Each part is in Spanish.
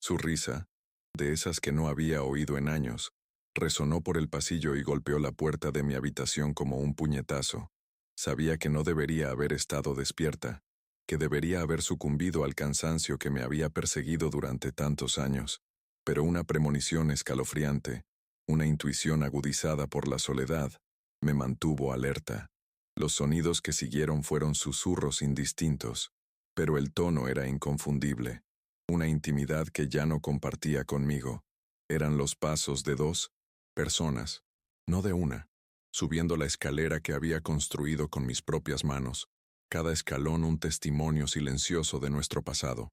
Su risa, de esas que no había oído en años, resonó por el pasillo y golpeó la puerta de mi habitación como un puñetazo. Sabía que no debería haber estado despierta, que debería haber sucumbido al cansancio que me había perseguido durante tantos años, pero una premonición escalofriante, una intuición agudizada por la soledad, me mantuvo alerta. Los sonidos que siguieron fueron susurros indistintos, pero el tono era inconfundible. Una intimidad que ya no compartía conmigo. Eran los pasos de dos personas, no de una, subiendo la escalera que había construido con mis propias manos, cada escalón un testimonio silencioso de nuestro pasado.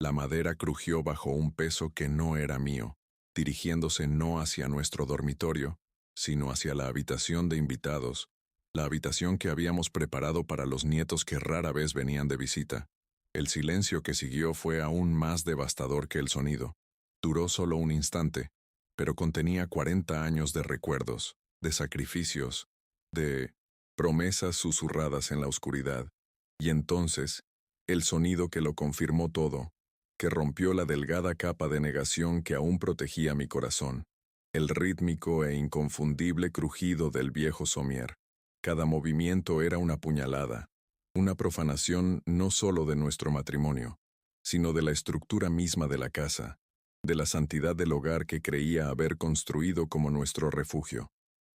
La madera crujió bajo un peso que no era mío, dirigiéndose no hacia nuestro dormitorio, sino hacia la habitación de invitados, la habitación que habíamos preparado para los nietos que rara vez venían de visita. El silencio que siguió fue aún más devastador que el sonido. Duró solo un instante, pero contenía 40 años de recuerdos, de sacrificios, de promesas susurradas en la oscuridad. Y entonces, el sonido que lo confirmó todo, que rompió la delgada capa de negación que aún protegía mi corazón, el rítmico e inconfundible crujido del viejo somier. Cada movimiento era una puñalada, una profanación no solo de nuestro matrimonio, sino de la estructura misma de la casa, de la santidad del hogar que creía haber construido como nuestro refugio.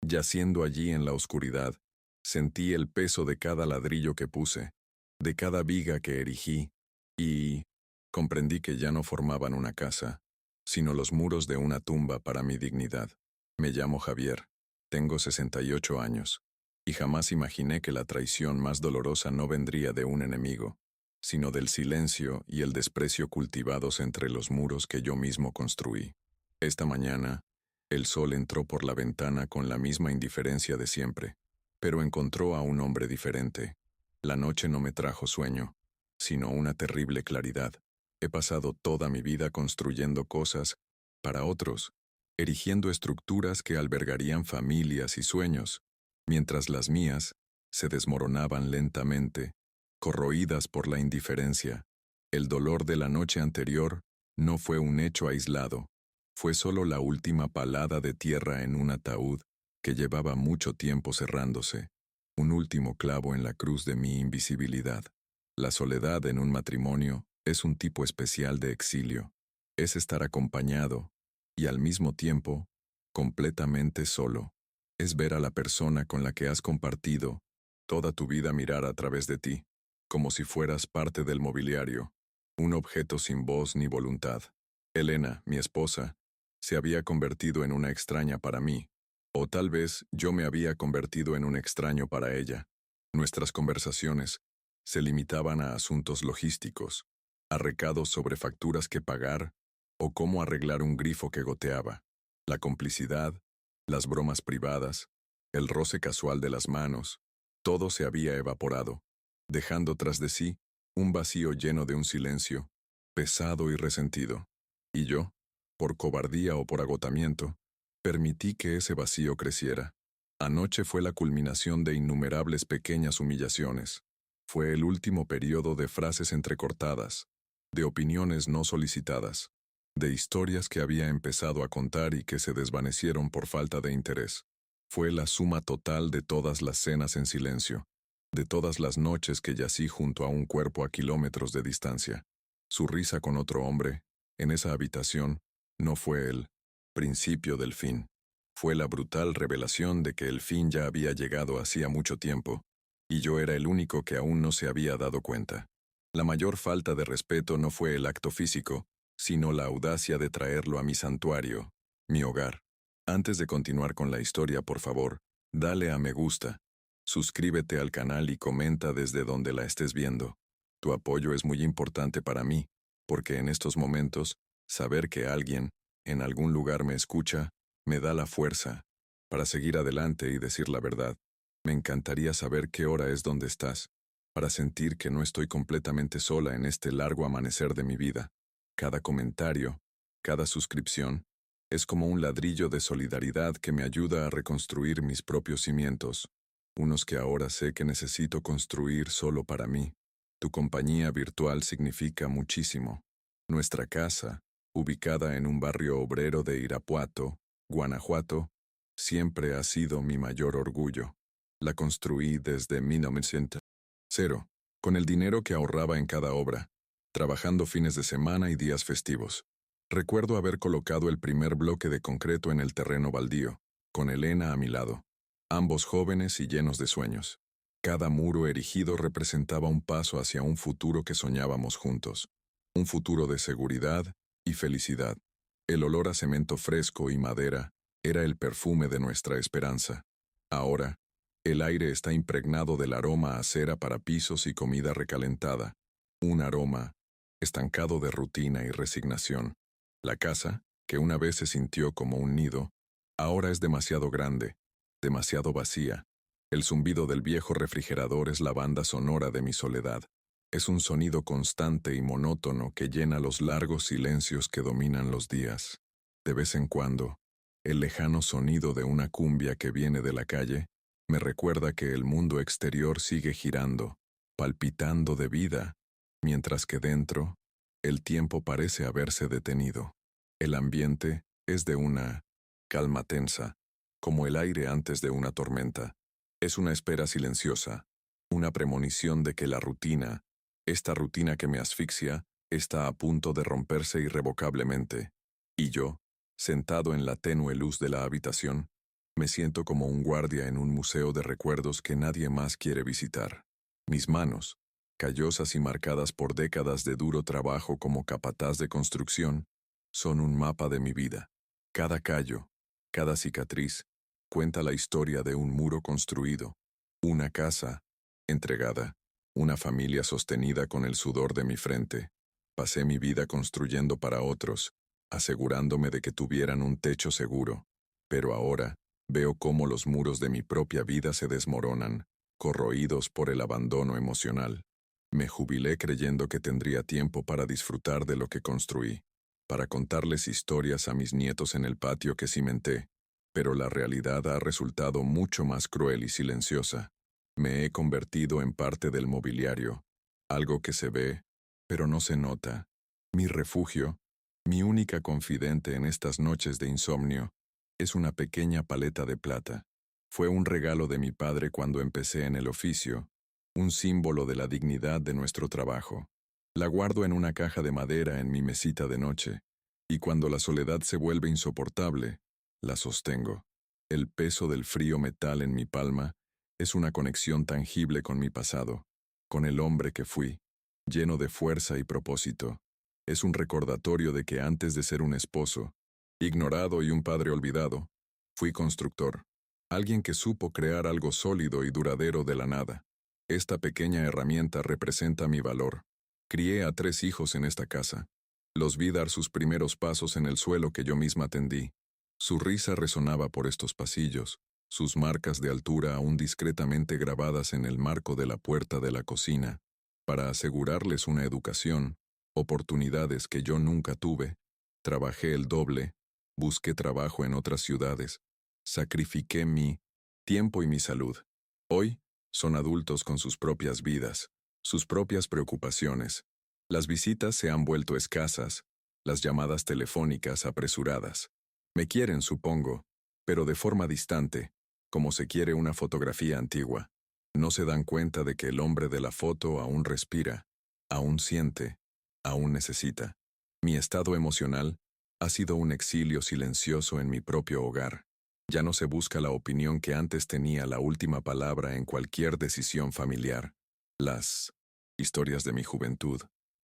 Yaciendo allí en la oscuridad, sentí el peso de cada ladrillo que puse, de cada viga que erigí, y comprendí que ya no formaban una casa, sino los muros de una tumba para mi dignidad. Me llamo Javier, tengo 68 años, y jamás imaginé que la traición más dolorosa no vendría de un enemigo, sino del silencio y el desprecio cultivados entre los muros que yo mismo construí. Esta mañana, el sol entró por la ventana con la misma indiferencia de siempre, pero encontró a un hombre diferente. La noche no me trajo sueño, sino una terrible claridad. He pasado toda mi vida construyendo cosas para otros, erigiendo estructuras que albergarían familias y sueños, mientras las mías se desmoronaban lentamente, corroídas por la indiferencia. El dolor de la noche anterior no fue un hecho aislado, fue solo la última palada de tierra en un ataúd que llevaba mucho tiempo cerrándose, un último clavo en la cruz de mi invisibilidad. La soledad en un matrimonio es un tipo especial de exilio. Es estar acompañado y al mismo tiempo completamente solo. Es ver a la persona con la que has compartido toda tu vida mirar a través de ti, como si fueras parte del mobiliario, un objeto sin voz ni voluntad. Elena, mi esposa, se había convertido en una extraña para mí, o tal vez yo me había convertido en un extraño para ella. Nuestras conversaciones se limitaban a asuntos logísticos, a recados sobre facturas que pagar o cómo arreglar un grifo que goteaba. La complicidad, las bromas privadas, el roce casual de las manos, todo se había evaporado, dejando tras de sí un vacío lleno de un silencio, pesado y resentido. Y yo, por cobardía o por agotamiento, permití que ese vacío creciera. Anoche fue la culminación de innumerables pequeñas humillaciones. Fue el último periodo de frases entrecortadas, de opiniones no solicitadas, de historias que había empezado a contar y que se desvanecieron por falta de interés. Fue la suma total de todas las cenas en silencio, de todas las noches que yací junto a un cuerpo a kilómetros de distancia. Su risa con otro hombre, en esa habitación, no fue el principio del fin. Fue la brutal revelación de que el fin ya había llegado hacía mucho tiempo, y yo era el único que aún no se había dado cuenta. La mayor falta de respeto no fue el acto físico, sino la audacia de traerlo a mi santuario, mi hogar. Antes de continuar con la historia, por favor, dale a me gusta, suscríbete al canal y comenta desde donde la estés viendo. Tu apoyo es muy importante para mí, porque en estos momentos, saber que alguien, en algún lugar me escucha, me da la fuerza para seguir adelante y decir la verdad. Me encantaría saber qué hora es donde estás, para sentir que no estoy completamente sola en este largo amanecer de mi vida. Cada comentario, cada suscripción, es como un ladrillo de solidaridad que me ayuda a reconstruir mis propios cimientos, unos que ahora sé que necesito construir solo para mí. Tu compañía virtual significa muchísimo. Nuestra casa, ubicada en un barrio obrero de Irapuato, Guanajuato, siempre ha sido mi mayor orgullo. La construí desde 1900, con el dinero que ahorraba en cada obra, trabajando fines de semana y días festivos. Recuerdo haber colocado el primer bloque de concreto en el terreno baldío, con Elena a mi lado, ambos jóvenes y llenos de sueños. Cada muro erigido representaba un paso hacia un futuro que soñábamos juntos, un futuro de seguridad y felicidad. El olor a cemento fresco y madera era el perfume de nuestra esperanza. Ahora, el aire está impregnado del aroma a cera para pisos y comida recalentada, un aroma estancado de rutina y resignación. La casa, que una vez se sintió como un nido, ahora es demasiado grande, demasiado vacía. El zumbido del viejo refrigerador es la banda sonora de mi soledad. Es un sonido constante y monótono que llena los largos silencios que dominan los días. De vez en cuando, el lejano sonido de una cumbia que viene de la calle me recuerda que el mundo exterior sigue girando, palpitando de vida, mientras que dentro, el tiempo parece haberse detenido. El ambiente es de una calma tensa, como el aire antes de una tormenta. Es una espera silenciosa, una premonición de que la rutina, esta rutina que me asfixia, está a punto de romperse irrevocablemente. Y yo, sentado en la tenue luz de la habitación, me siento como un guardia en un museo de recuerdos que nadie más quiere visitar. Mis manos, callosas y marcadas por décadas de duro trabajo como capataz de construcción, son un mapa de mi vida. Cada callo, cada cicatriz, cuenta la historia de un muro construido, una casa entregada, una familia sostenida con el sudor de mi frente. Pasé mi vida construyendo para otros, asegurándome de que tuvieran un techo seguro. Pero ahora, veo cómo los muros de mi propia vida se desmoronan, corroídos por el abandono emocional. Me jubilé creyendo que tendría tiempo para disfrutar de lo que construí, para contarles historias a mis nietos en el patio que cimenté, pero la realidad ha resultado mucho más cruel y silenciosa. Me he convertido en parte del mobiliario, algo que se ve, pero no se nota. Mi refugio, mi única confidente en estas noches de insomnio, es una pequeña paleta de plata. Fue un regalo de mi padre cuando empecé en el oficio, un símbolo de la dignidad de nuestro trabajo. La guardo en una caja de madera en mi mesita de noche, y cuando la soledad se vuelve insoportable, la sostengo. El peso del frío metal en mi palma es una conexión tangible con mi pasado, con el hombre que fui, lleno de fuerza y propósito. Es un recordatorio de que antes de ser un esposo, ignorado y un padre olvidado, fui constructor, alguien que supo crear algo sólido y duradero de la nada. Esta pequeña herramienta representa mi valor. Crié a 3 hijos en esta casa. Los vi dar sus primeros pasos en el suelo que yo misma tendí. Su risa resonaba por estos pasillos, sus marcas de altura aún discretamente grabadas en el marco de la puerta de la cocina. Para asegurarles una educación, oportunidades que yo nunca tuve, trabajé el doble, busqué trabajo en otras ciudades, sacrifiqué mi tiempo y mi salud. Hoy, son adultos con sus propias vidas, sus propias preocupaciones. Las visitas se han vuelto escasas, las llamadas telefónicas apresuradas. Me quieren, supongo, pero de forma distante, como se quiere una fotografía antigua. No se dan cuenta de que el hombre de la foto aún respira, aún siente, aún necesita. Mi estado emocional ha sido un exilio silencioso en mi propio hogar. Ya no se busca la opinión que antes tenía la última palabra en cualquier decisión familiar. Las historias de mi juventud,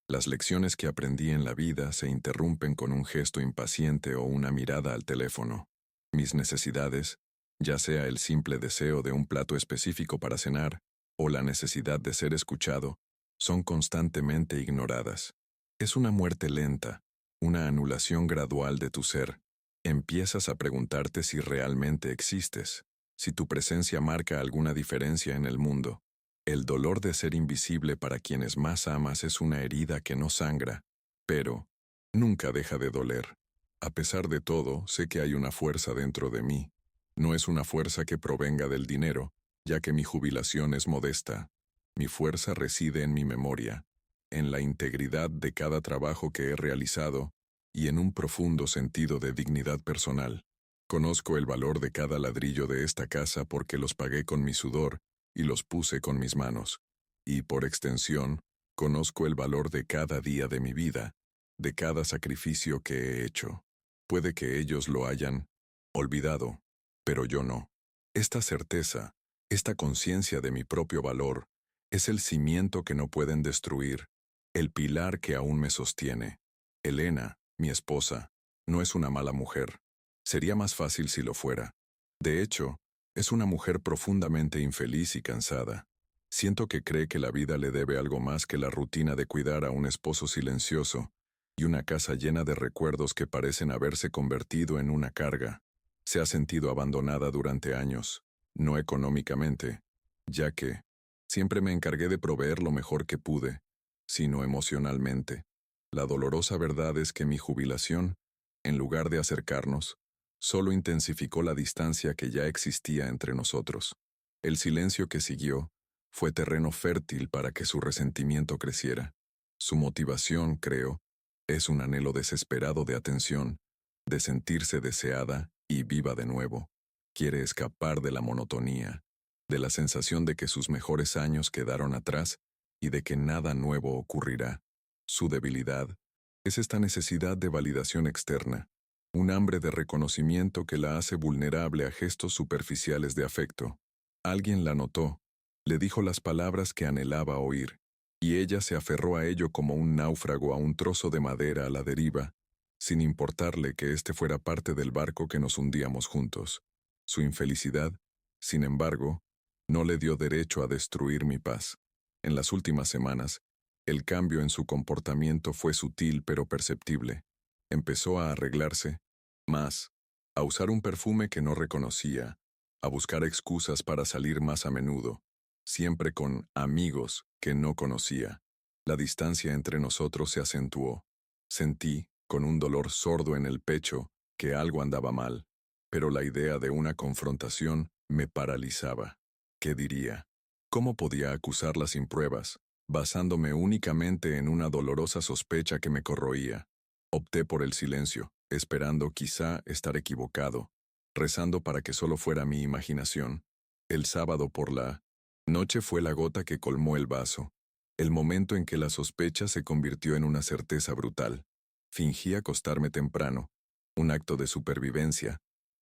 las lecciones que aprendí en la vida se interrumpen con un gesto impaciente o una mirada al teléfono. Mis necesidades, ya sea el simple deseo de un plato específico para cenar o la necesidad de ser escuchado, son constantemente ignoradas. Es una muerte lenta, una anulación gradual de tu ser. Empiezas a preguntarte si realmente existes, si tu presencia marca alguna diferencia en el mundo. El dolor de ser invisible para quienes más amas es una herida que no sangra, pero nunca deja de doler. A pesar de todo, sé que hay una fuerza dentro de mí. No es una fuerza que provenga del dinero, ya que mi jubilación es modesta. Mi fuerza reside en mi memoria, en la integridad de cada trabajo que he realizado y en un profundo sentido de dignidad personal. Conozco el valor de cada ladrillo de esta casa porque los pagué con mi sudor y los puse con mis manos. Y, por extensión, conozco el valor de cada día de mi vida, de cada sacrificio que he hecho. Puede que ellos lo hayan olvidado, pero yo no. Esta certeza, esta conciencia de mi propio valor, es el cimiento que no pueden destruir, el pilar que aún me sostiene. Elena, mi esposa, no es una mala mujer. Sería más fácil si lo fuera. De hecho, es una mujer profundamente infeliz y cansada. Siento que cree que la vida le debe algo más que la rutina de cuidar a un esposo silencioso y una casa llena de recuerdos que parecen haberse convertido en una carga. Se ha sentido abandonada durante años, no económicamente, ya que siempre me encargué de proveer lo mejor que pude, sino emocionalmente. La dolorosa verdad es que mi jubilación, en lugar de acercarnos, solo intensificó la distancia que ya existía entre nosotros. El silencio que siguió fue terreno fértil para que su resentimiento creciera. Su motivación, creo, es un anhelo desesperado de atención, de sentirse deseada y viva de nuevo. Quiere escapar de la monotonía, de la sensación de que sus mejores años quedaron atrás y de que nada nuevo ocurrirá. Su debilidad es esta necesidad de validación externa, un hambre de reconocimiento que la hace vulnerable a gestos superficiales de afecto. Alguien la notó, le dijo las palabras que anhelaba oír, y ella se aferró a ello como un náufrago a un trozo de madera a la deriva, sin importarle que éste fuera parte del barco que nos hundíamos juntos. Su infelicidad, sin embargo, no le dio derecho a destruir mi paz. En las últimas semanas, el cambio en su comportamiento fue sutil pero perceptible. Empezó a arreglarse, más, a usar un perfume que no reconocía, a buscar excusas para salir más a menudo, siempre con amigos que no conocía. La distancia entre nosotros se acentuó. Sentí, con un dolor sordo en el pecho, que algo andaba mal, pero la idea de una confrontación me paralizaba. ¿Qué diría? ¿Cómo podía acusarla sin pruebas, basándome únicamente en una dolorosa sospecha que me corroía? Opté por el silencio, esperando quizá estar equivocado, rezando para que solo fuera mi imaginación. El sábado por la noche fue la gota que colmó el vaso, el momento en que la sospecha se convirtió en una certeza brutal. Fingí acostarme temprano, un acto de supervivencia,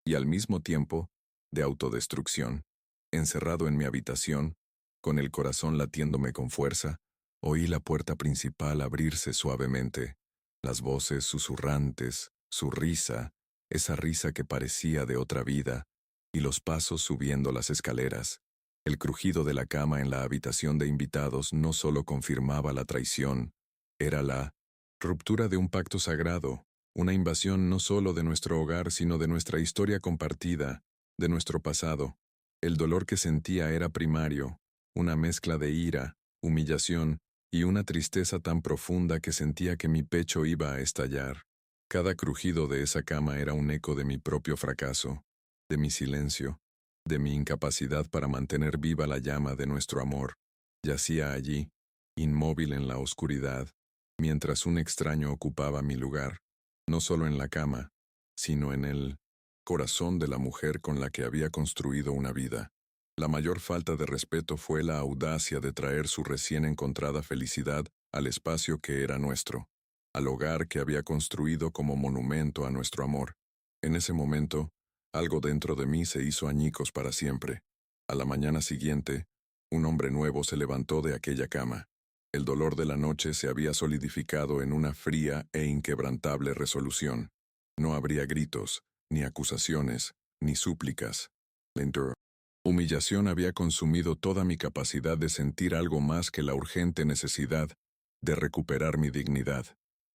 y al mismo tiempo, de autodestrucción. Encerrado en mi habitación, con el corazón latiéndome con fuerza, oí la puerta principal abrirse suavemente, las voces susurrantes, su risa, esa risa que parecía de otra vida, y los pasos subiendo las escaleras. El crujido de la cama en la habitación de invitados no solo confirmaba la traición, era la ruptura de un pacto sagrado, una invasión no solo de nuestro hogar, sino de nuestra historia compartida, de nuestro pasado. El dolor que sentía era primario, una mezcla de ira, humillación y una tristeza tan profunda que sentía que mi pecho iba a estallar. Cada crujido de esa cama era un eco de mi propio fracaso, de mi silencio, de mi incapacidad para mantener viva la llama de nuestro amor. Yacía allí, inmóvil en la oscuridad, mientras un extraño ocupaba mi lugar, no solo en la cama, sino en el corazón de la mujer con la que había construido una vida. La mayor falta de respeto fue la audacia de traer su recién encontrada felicidad al espacio que era nuestro, al hogar que había construido como monumento a nuestro amor. En ese momento, algo dentro de mí se hizo añicos para siempre. A la mañana siguiente, un hombre nuevo se levantó de aquella cama. El dolor de la noche se había solidificado en una fría e inquebrantable resolución. No habría gritos, ni acusaciones, ni súplicas. La humillación había consumido toda mi capacidad de sentir algo más que la urgente necesidad de recuperar mi dignidad.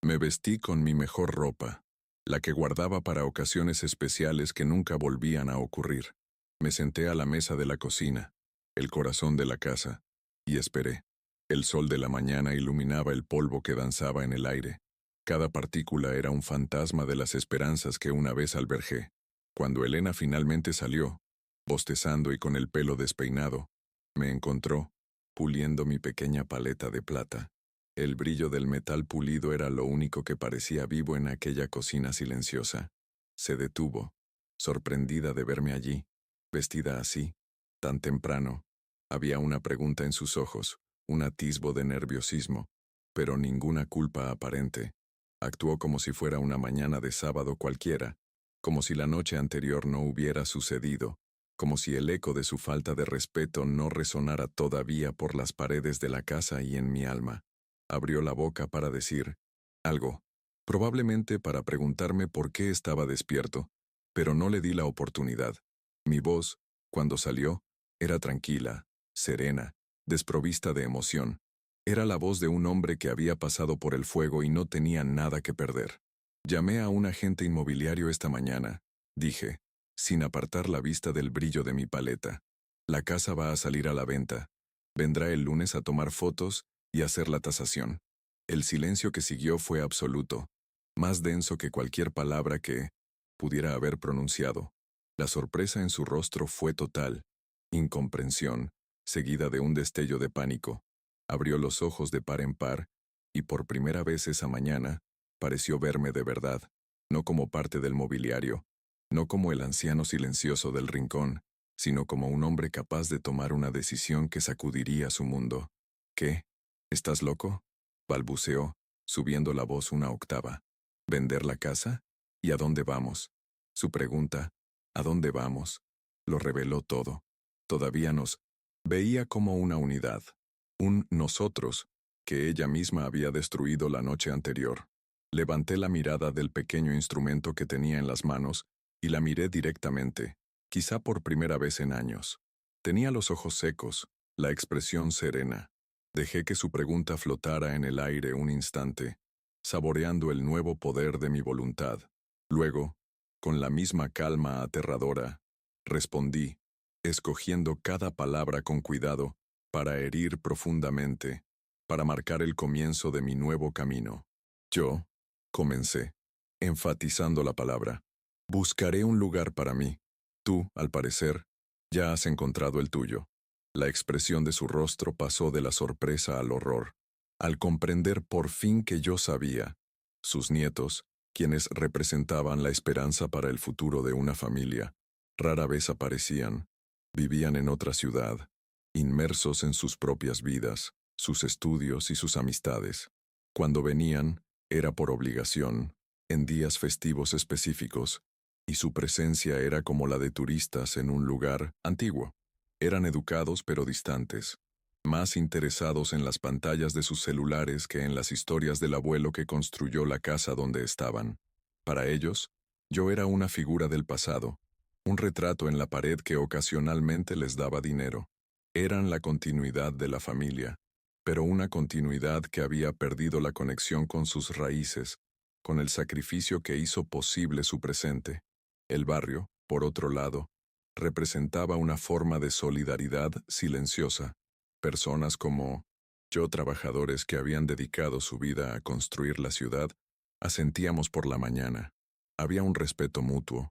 Me vestí con mi mejor ropa, la que guardaba para ocasiones especiales que nunca volvían a ocurrir. Me senté a la mesa de la cocina, el corazón de la casa, y esperé. El sol de la mañana iluminaba el polvo que danzaba en el aire. Cada partícula era un fantasma de las esperanzas que una vez albergué. Cuando Elena finalmente salió, bostezando y con el pelo despeinado, me encontró, puliendo mi pequeña paleta de plata. El brillo del metal pulido era lo único que parecía vivo en aquella cocina silenciosa. Se detuvo, sorprendida de verme allí, vestida así, tan temprano. Había una pregunta en sus ojos, un atisbo de nerviosismo, pero ninguna culpa aparente. Actuó como si fuera una mañana de sábado cualquiera, como si la noche anterior no hubiera sucedido, como si el eco de su falta de respeto no resonara todavía por las paredes de la casa y en mi alma. Abrió la boca para decir algo, probablemente para preguntarme por qué estaba despierto, pero no le di la oportunidad. Mi voz, cuando salió, era tranquila, serena, desprovista de emoción. Era la voz de un hombre que había pasado por el fuego y no tenía nada que perder. Llamé a un agente inmobiliario esta mañana, dije, sin apartar la vista del brillo de mi paleta. La casa va a salir a la venta. Vendrá el lunes a tomar fotos y hacer la tasación. El silencio que siguió fue absoluto, más denso que cualquier palabra que pudiera haber pronunciado. La sorpresa en su rostro fue total, incomprensión, seguida de un destello de pánico. Abrió los ojos de par en par, y por primera vez esa mañana, pareció verme de verdad, no como parte del mobiliario, no como el anciano silencioso del rincón, sino como un hombre capaz de tomar una decisión que sacudiría su mundo. ¿Qué? ¿Estás loco?, balbuceó, subiendo la voz una octava. ¿Vender la casa? ¿Y a dónde vamos? Su pregunta, ¿a dónde vamos?, lo reveló todo. Todavía nos veía como una unidad, un nosotros, que ella misma había destruido la noche anterior. Levanté la mirada del pequeño instrumento que tenía en las manos y la miré directamente, quizá por primera vez en años. Tenía los ojos secos, la expresión serena. Dejé que su pregunta flotara en el aire un instante, saboreando el nuevo poder de mi voluntad. Luego, con la misma calma aterradora, respondí, escogiendo cada palabra con cuidado, para herir profundamente, para marcar el comienzo de mi nuevo camino. Yo, comencé, enfatizando la palabra, buscaré un lugar para mí. Tú, al parecer, ya has encontrado el tuyo. La expresión de su rostro pasó de la sorpresa al horror, al comprender por fin que yo sabía. Sus nietos, quienes representaban la esperanza para el futuro de una familia, rara vez aparecían. Vivían en otra ciudad, inmersos en sus propias vidas, sus estudios y sus amistades. Cuando venían, era por obligación, en días festivos específicos, y su presencia era como la de turistas en un lugar antiguo. Eran educados pero distantes, más interesados en las pantallas de sus celulares que en las historias del abuelo que construyó la casa donde estaban. Para ellos, yo era una figura del pasado, un retrato en la pared que ocasionalmente les daba dinero. Eran la continuidad de la familia, pero una continuidad que había perdido la conexión con sus raíces, con el sacrificio que hizo posible su presente. El barrio, por otro lado, representaba una forma de solidaridad silenciosa. Personas como yo, trabajadores que habían dedicado su vida a construir la ciudad, asentíamos por la mañana. Había un respeto mutuo,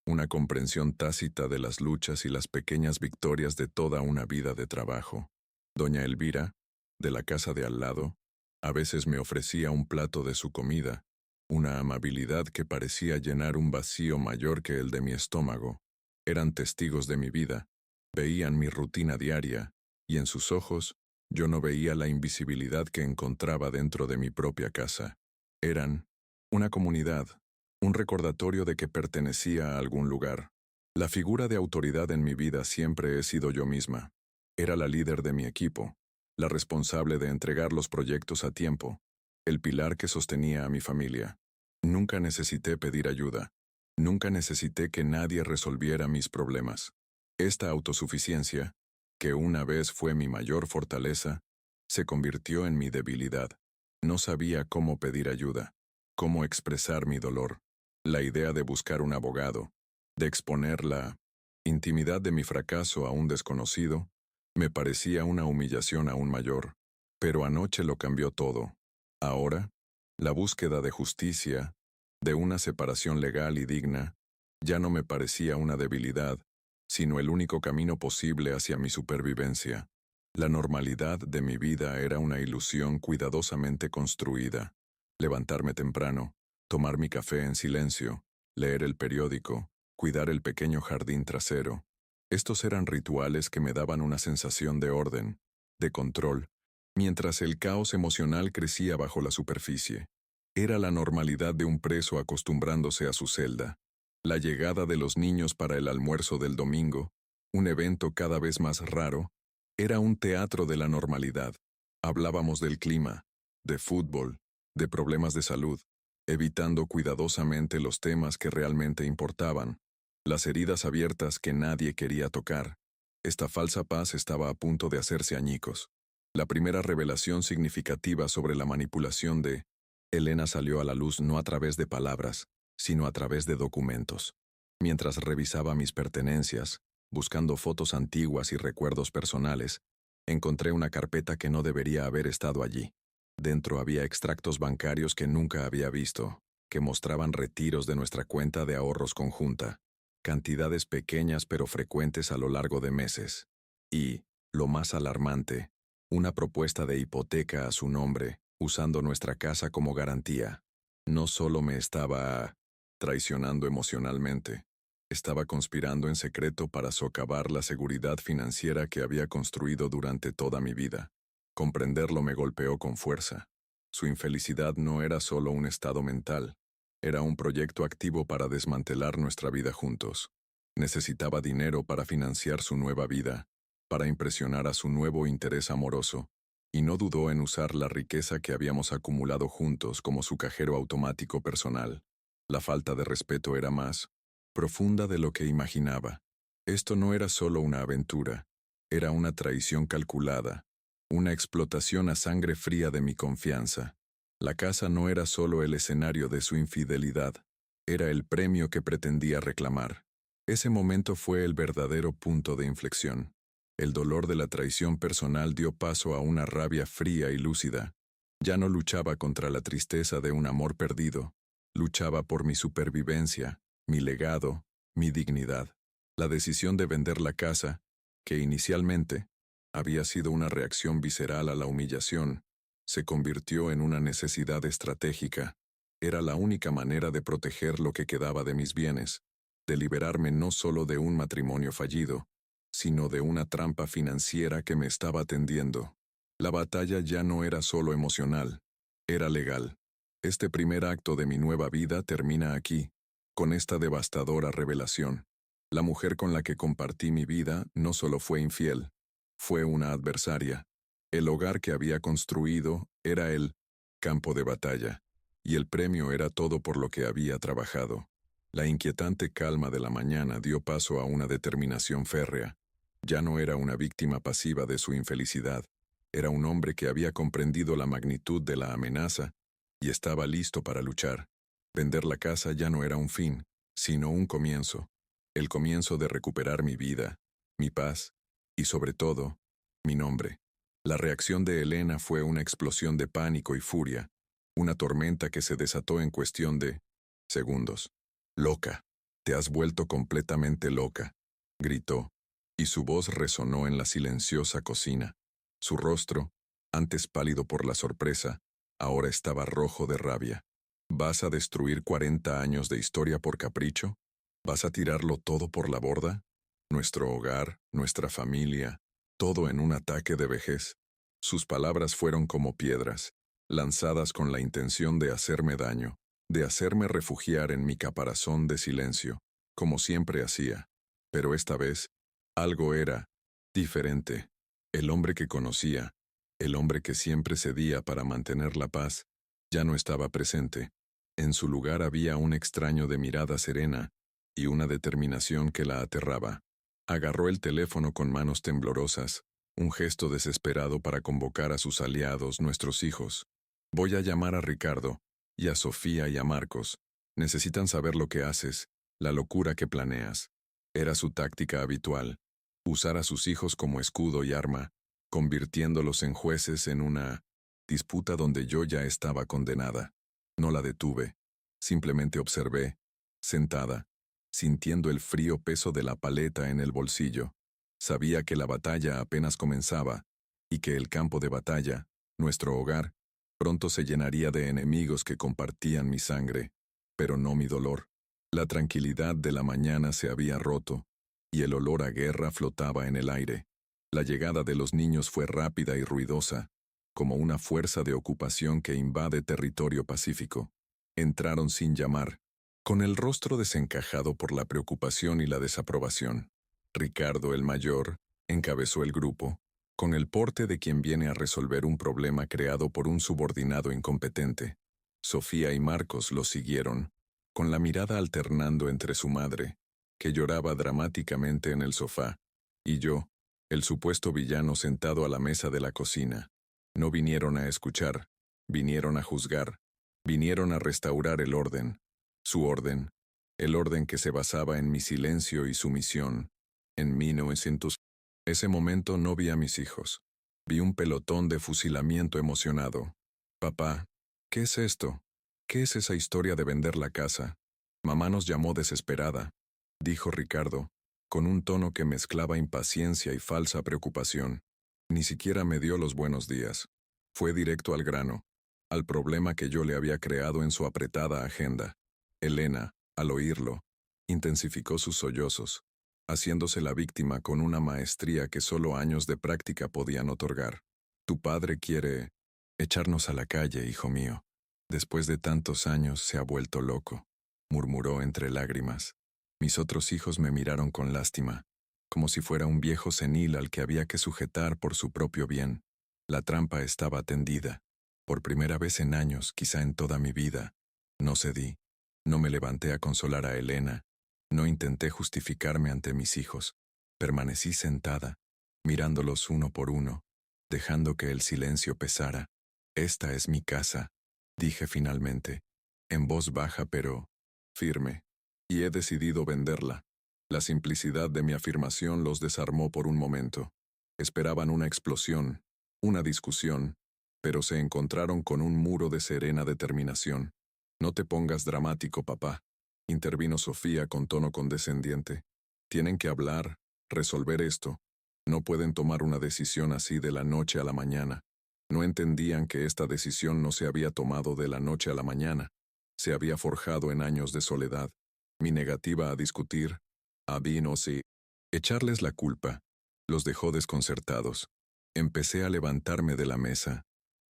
una comprensión tácita de las luchas y las pequeñas victorias de toda una vida de trabajo. Doña Elvira, de la casa de al lado, a veces me ofrecía un plato de su comida, una amabilidad que parecía llenar un vacío mayor que el de mi estómago. Eran testigos de mi vida, veían mi rutina diaria, y en sus ojos yo no veía la invisibilidad que encontraba dentro de mi propia casa. Eran una comunidad, un recordatorio de que pertenecía a algún lugar. La figura de autoridad en mi vida siempre he sido yo misma. Era la líder de mi equipo, la responsable de entregar los proyectos a tiempo, el pilar que sostenía a mi familia. Nunca necesité pedir ayuda. Nunca necesité que nadie resolviera mis problemas. Esta autosuficiencia, que una vez fue mi mayor fortaleza, se convirtió en mi debilidad. No sabía cómo pedir ayuda, cómo expresar mi dolor. La idea de buscar un abogado, de exponer la intimidad de mi fracaso a un desconocido, me parecía una humillación aún mayor. Pero anoche lo cambió todo. Ahora, la búsqueda de justicia, de una separación legal y digna, ya no me parecía una debilidad, sino el único camino posible hacia mi supervivencia. La normalidad de mi vida era una ilusión cuidadosamente construida. Levantarme temprano, tomar mi café en silencio, leer el periódico, cuidar el pequeño jardín trasero. Estos eran rituales que me daban una sensación de orden, de control, mientras el caos emocional crecía bajo la superficie. Era la normalidad de un preso acostumbrándose a su celda. La llegada de los niños para el almuerzo del domingo, un evento cada vez más raro, era un teatro de la normalidad. Hablábamos del clima, de fútbol, de problemas de salud, evitando cuidadosamente los temas que realmente importaban, las heridas abiertas que nadie quería tocar. Esta falsa paz estaba a punto de hacerse añicos. La primera revelación significativa sobre la manipulación de Elena salió a la luz no a través de palabras, sino a través de documentos. Mientras revisaba mis pertenencias, buscando fotos antiguas y recuerdos personales, encontré una carpeta que no debería haber estado allí. Dentro había extractos bancarios que nunca había visto, que mostraban retiros de nuestra cuenta de ahorros conjunta, cantidades pequeñas pero frecuentes a lo largo de meses. Y, lo más alarmante, una propuesta de hipoteca a su nombre, usando nuestra casa como garantía. No solo me estaba traicionando emocionalmente, estaba conspirando en secreto para socavar la seguridad financiera que había construido durante toda mi vida. Comprenderlo me golpeó con fuerza. Su infelicidad no era solo un estado mental, era un proyecto activo para desmantelar nuestra vida juntos. Necesitaba dinero para financiar su nueva vida, para impresionar a su nuevo interés amoroso, y no dudó en usar la riqueza que habíamos acumulado juntos como su cajero automático personal. La falta de respeto era más profunda de lo que imaginaba. Esto no era solo una aventura, era una traición calculada, una explotación a sangre fría de mi confianza. La casa no era solo el escenario de su infidelidad, era el premio que pretendía reclamar. Ese momento fue el verdadero punto de inflexión. El dolor de la traición personal dio paso a una rabia fría y lúcida. Ya no luchaba contra la tristeza de un amor perdido, luchaba por mi supervivencia, mi legado, mi dignidad. La decisión de vender la casa, que inicialmente había sido una reacción visceral a la humillación, se convirtió en una necesidad estratégica. Era la única manera de proteger lo que quedaba de mis bienes, de liberarme no solo de un matrimonio fallido, sino de una trampa financiera que me estaba tendiendo. La batalla ya no era solo emocional, era legal. Este primer acto de mi nueva vida termina aquí, con esta devastadora revelación. La mujer con la que compartí mi vida no solo fue infiel, fue una adversaria. El hogar que había construido era el campo de batalla, y el premio era todo por lo que había trabajado. La inquietante calma de la mañana dio paso a una determinación férrea. Ya no era una víctima pasiva de su infelicidad, era un hombre que había comprendido la magnitud de la amenaza y estaba listo para luchar. Vender la casa ya no era un fin, sino un comienzo. El comienzo de recuperar mi vida, mi paz y, sobre todo, mi nombre. La reacción de Elena fue una explosión de pánico y furia, una tormenta que se desató en cuestión de segundos. «Loca, te has vuelto completamente loca», gritó, y su voz resonó en la silenciosa cocina. Su rostro, antes pálido por la sorpresa, ahora estaba rojo de rabia. ¿Vas a destruir 40 años de historia por capricho? ¿Vas a tirarlo todo por la borda? Nuestro hogar, nuestra familia, todo en un ataque de vejez. Sus palabras fueron como piedras, lanzadas con la intención de hacerme daño, de hacerme refugiar en mi caparazón de silencio, como siempre hacía. Pero esta vez, algo era diferente. El hombre que conocía, el hombre que siempre cedía para mantener la paz, ya no estaba presente. En su lugar había un extraño de mirada serena y una determinación que la aterraba. Agarró el teléfono con manos temblorosas, un gesto desesperado para convocar a sus aliados, nuestros hijos. «Voy a llamar a Ricardo, y a Sofía y a Marcos. Necesitan saber lo que haces, la locura que planeas». Era su táctica habitual, usar a sus hijos como escudo y arma, convirtiéndolos en jueces en una disputa donde yo ya estaba condenada. No la detuve, simplemente observé, sentada, sintiendo el frío peso de la paleta en el bolsillo. Sabía que la batalla apenas comenzaba, y que el campo de batalla, nuestro hogar, pronto se llenaría de enemigos que compartían mi sangre, pero no mi dolor. La tranquilidad de la mañana se había roto, y el olor a guerra flotaba en el aire. La llegada de los niños fue rápida y ruidosa, como una fuerza de ocupación que invade territorio pacífico. Entraron sin llamar, con el rostro desencajado por la preocupación y la desaprobación. Ricardo, el mayor, encabezó el grupo, con el porte de quien viene a resolver un problema creado por un subordinado incompetente. Sofía y Marcos lo siguieron, con la mirada alternando entre su madre, que lloraba dramáticamente en el sofá, y yo, el supuesto villano sentado a la mesa de la cocina. No vinieron a escuchar, vinieron a juzgar, vinieron a restaurar el orden, su orden, el orden que se basaba en mi silencio y sumisión. En 1900, ese momento no vi a mis hijos. Vi un pelotón de fusilamiento emocionado. Papá, ¿qué es esto? ¿Qué es esa historia de vender la casa? Mamá nos llamó desesperada, dijo Ricardo, con un tono que mezclaba impaciencia y falsa preocupación. Ni siquiera me dio los buenos días. Fue directo al grano, al problema que yo le había creado en su apretada agenda. Elena, al oírlo, intensificó sus sollozos, haciéndose la víctima con una maestría que solo años de práctica podían otorgar. Tu padre quiere echarnos a la calle, hijo mío. Después de tantos años se ha vuelto loco, murmuró entre lágrimas. Mis otros hijos me miraron con lástima, como si fuera un viejo senil al que había que sujetar por su propio bien. La trampa estaba tendida. Por primera vez en años, quizá en toda mi vida, no cedí. No me levanté a consolar a Elena. No intenté justificarme ante mis hijos. Permanecí sentada, mirándolos uno por uno, dejando que el silencio pesara. Esta es mi casa, dije finalmente, en voz baja pero firme, y he decidido venderla. La simplicidad de mi afirmación los desarmó por un momento. Esperaban una explosión, una discusión, pero se encontraron con un muro de serena determinación. No te pongas dramático, papá, intervino Sofía con tono condescendiente. Tienen que hablar, resolver esto. No pueden tomar una decisión así de la noche a la mañana. No entendían que esta decisión no se había tomado de la noche a la mañana. Se había forjado en años de soledad. Mi negativa a discutir, a bien o sí, echarles la culpa, los dejó desconcertados. Empecé a levantarme de la mesa,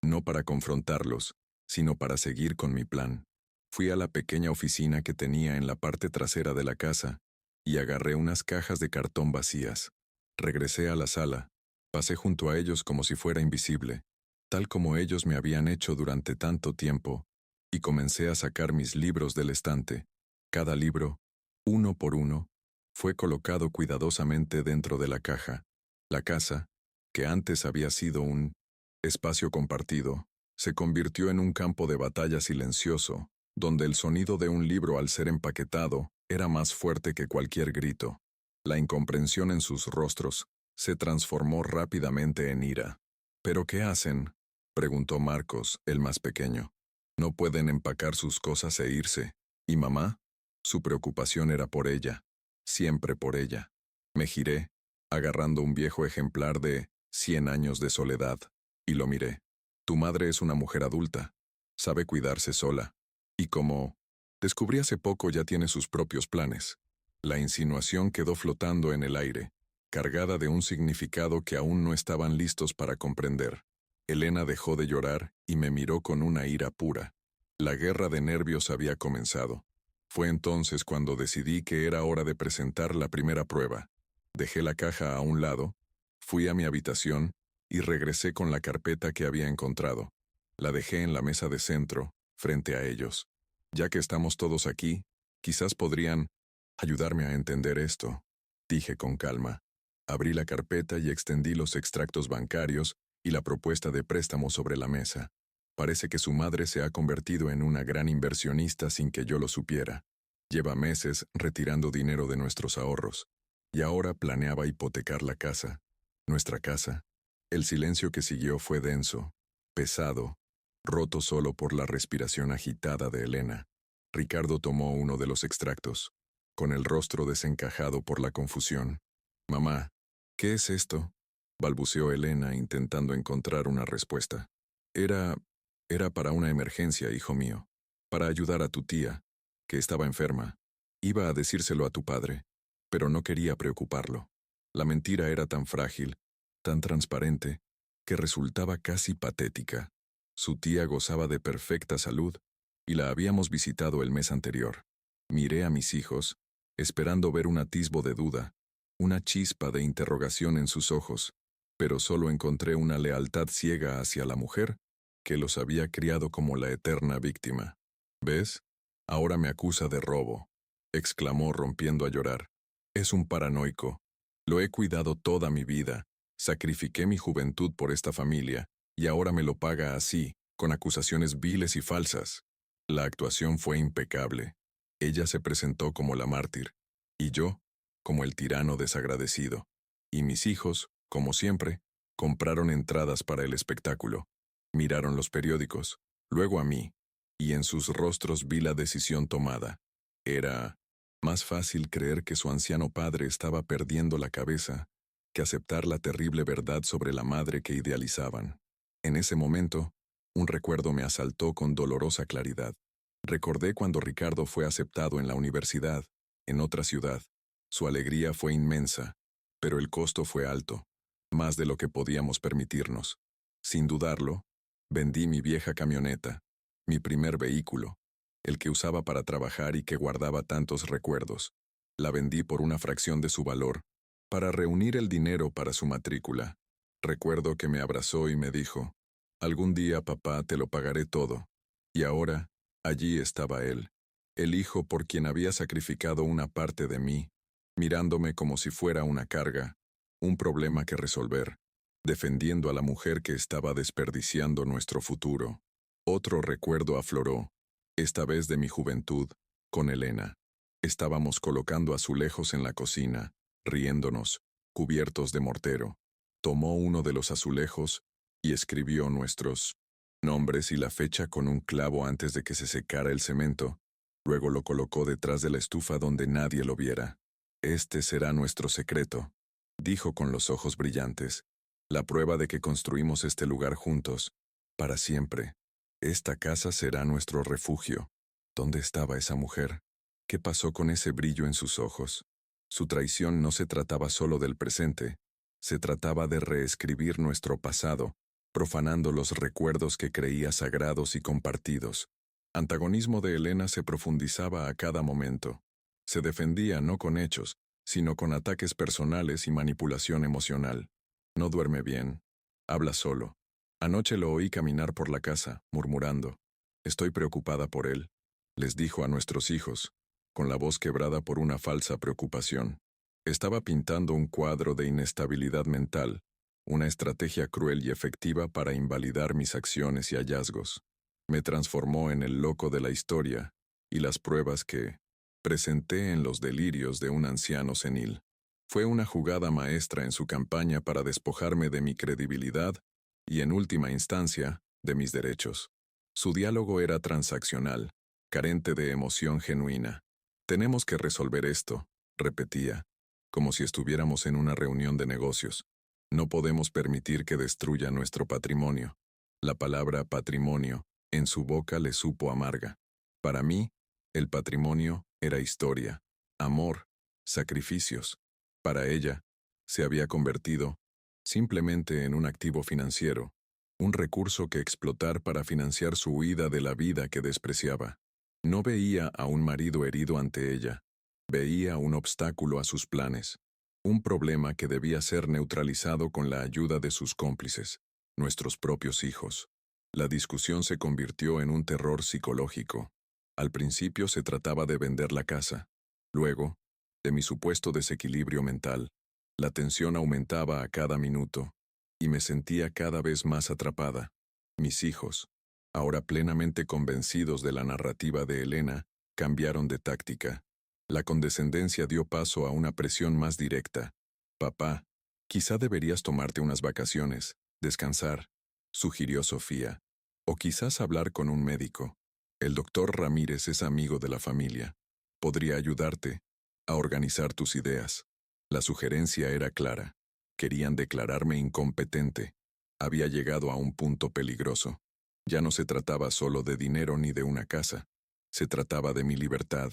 no para confrontarlos, sino para seguir con mi plan. Fui a la pequeña oficina que tenía en la parte trasera de la casa y agarré unas cajas de cartón vacías. Regresé a la sala, pasé junto a ellos como si fuera invisible, tal como ellos me habían hecho durante tanto tiempo, y comencé a sacar mis libros del estante. Cada libro, uno por uno, fue colocado cuidadosamente dentro de la caja. La casa, que antes había sido un espacio compartido, se convirtió en un campo de batalla silencioso, donde el sonido de un libro al ser empaquetado era más fuerte que cualquier grito. La incomprensión en sus rostros se transformó rápidamente en ira. ¿Pero qué hacen?, preguntó Marcos, el más pequeño. No pueden empacar sus cosas e irse. ¿Y mamá? Su preocupación era por ella, siempre por ella. Me giré, agarrando un viejo ejemplar de 100 años de soledad, y lo miré. Tu madre es una mujer adulta, sabe cuidarse sola, y como descubrí hace poco ya tiene sus propios planes. La insinuación quedó flotando en el aire, cargada de un significado que aún no estaban listos para comprender. Elena dejó de llorar y me miró con una ira pura. La guerra de nervios había comenzado. Fue entonces cuando decidí que era hora de presentar la primera prueba. Dejé la caja a un lado, fui a mi habitación y regresé con la carpeta que había encontrado. La dejé en la mesa de centro, frente a ellos. Ya que estamos todos aquí, quizás podrían ayudarme a entender esto, dije con calma. Abrí la carpeta y extendí los extractos bancarios y la propuesta de préstamo sobre la mesa. Parece que su madre se ha convertido en una gran inversionista sin que yo lo supiera. Lleva meses retirando dinero de nuestros ahorros, y ahora planeaba hipotecar la casa. Nuestra casa. El silencio que siguió fue denso, pesado, roto solo por la respiración agitada de Elena. Ricardo tomó uno de los extractos, con el rostro desencajado por la confusión. Mamá, ¿qué es esto? balbuceó Elena intentando encontrar una respuesta. Era para una emergencia, hijo mío, para ayudar a tu tía, que estaba enferma. Iba a decírselo a tu padre, pero no quería preocuparlo. La mentira era tan frágil, tan transparente, que resultaba casi patética. Su tía gozaba de perfecta salud, y la habíamos visitado el mes anterior. Miré a mis hijos, esperando ver un atisbo de duda, una chispa de interrogación en sus ojos, pero solo encontré una lealtad ciega hacia la mujer, que los había criado como la eterna víctima. ¿Ves? Ahora me acusa de robo, exclamó rompiendo a llorar. Es un paranoico. Lo he cuidado toda mi vida, sacrifiqué mi juventud por esta familia, y ahora me lo paga así, con acusaciones viles y falsas. La actuación fue impecable. Ella se presentó como la mártir, y yo, como el tirano desagradecido. Y mis hijos, como siempre, compraron entradas para el espectáculo. Miraron los periódicos, luego a mí, y en sus rostros vi la decisión tomada. Era más fácil creer que su anciano padre estaba perdiendo la cabeza que aceptar la terrible verdad sobre la madre que idealizaban. En ese momento, un recuerdo me asaltó con dolorosa claridad. Recordé cuando Ricardo fue aceptado en la universidad, en otra ciudad. Su alegría fue inmensa, pero el costo fue alto, más de lo que podíamos permitirnos. Sin dudarlo, vendí mi vieja camioneta, mi primer vehículo, el que usaba para trabajar y que guardaba tantos recuerdos. La vendí por una fracción de su valor, para reunir el dinero para su matrícula. Recuerdo que me abrazó y me dijo, «Algún día, papá, te lo pagaré todo». Y ahora, allí estaba él, el hijo por quien había sacrificado una parte de mí, mirándome como si fuera una carga, un problema que resolver, defendiendo a la mujer que estaba desperdiciando nuestro futuro. Otro recuerdo afloró, esta vez de mi juventud, con Elena. Estábamos colocando azulejos en la cocina, riéndonos, cubiertos de mortero. Tomó uno de los azulejos y escribió nuestros nombres y la fecha con un clavo antes de que se secara el cemento. Luego lo colocó detrás de la estufa donde nadie lo viera. «Este será nuestro secreto», dijo con los ojos brillantes. «La prueba de que construimos este lugar juntos, para siempre. Esta casa será nuestro refugio». ¿Dónde estaba esa mujer? ¿Qué pasó con ese brillo en sus ojos? Su traición no se trataba solo del presente, se trataba de reescribir nuestro pasado, profanando los recuerdos que creía sagrados y compartidos. Antagonismo de Elena se profundizaba a cada momento. Se defendía no con hechos, sino con ataques personales y manipulación emocional. No duerme bien. Habla solo. Anoche lo oí caminar por la casa, murmurando. «Estoy preocupada por él», les dijo a nuestros hijos, con la voz quebrada por una falsa preocupación. Estaba pintando un cuadro de inestabilidad mental, una estrategia cruel y efectiva para invalidar mis acciones y hallazgos. Me transformó en el loco de la historia y las pruebas que presenté en los delirios de un anciano senil. Fue una jugada maestra en su campaña para despojarme de mi credibilidad y, en última instancia, de mis derechos. Su diálogo era transaccional, carente de emoción genuina. «Tenemos que resolver esto», repetía, como si estuviéramos en una reunión de negocios. «No podemos permitir que destruya nuestro patrimonio». La palabra patrimonio en su boca le supo amarga. Para mí, el patrimonio era historia, amor, sacrificios. Para ella, se había convertido simplemente en un activo financiero, un recurso que explotar para financiar su huida de la vida que despreciaba. No veía a un marido herido ante ella, veía un obstáculo a sus planes, un problema que debía ser neutralizado con la ayuda de sus cómplices, nuestros propios hijos. La discusión se convirtió en un terror psicológico. Al principio se trataba de vender la casa, luego, de mi supuesto desequilibrio mental. La tensión aumentaba a cada minuto, y me sentía cada vez más atrapada. Mis hijos, ahora plenamente convencidos de la narrativa de Elena, cambiaron de táctica. La condescendencia dio paso a una presión más directa. «Papá, quizá deberías tomarte unas vacaciones, descansar», sugirió Sofía. «O quizás hablar con un médico. El doctor Ramírez es amigo de la familia. Podría ayudarte a organizar tus ideas». La sugerencia era clara. Querían declararme incompetente. Había llegado a un punto peligroso. Ya no se trataba solo de dinero ni de una casa. Se trataba de mi libertad,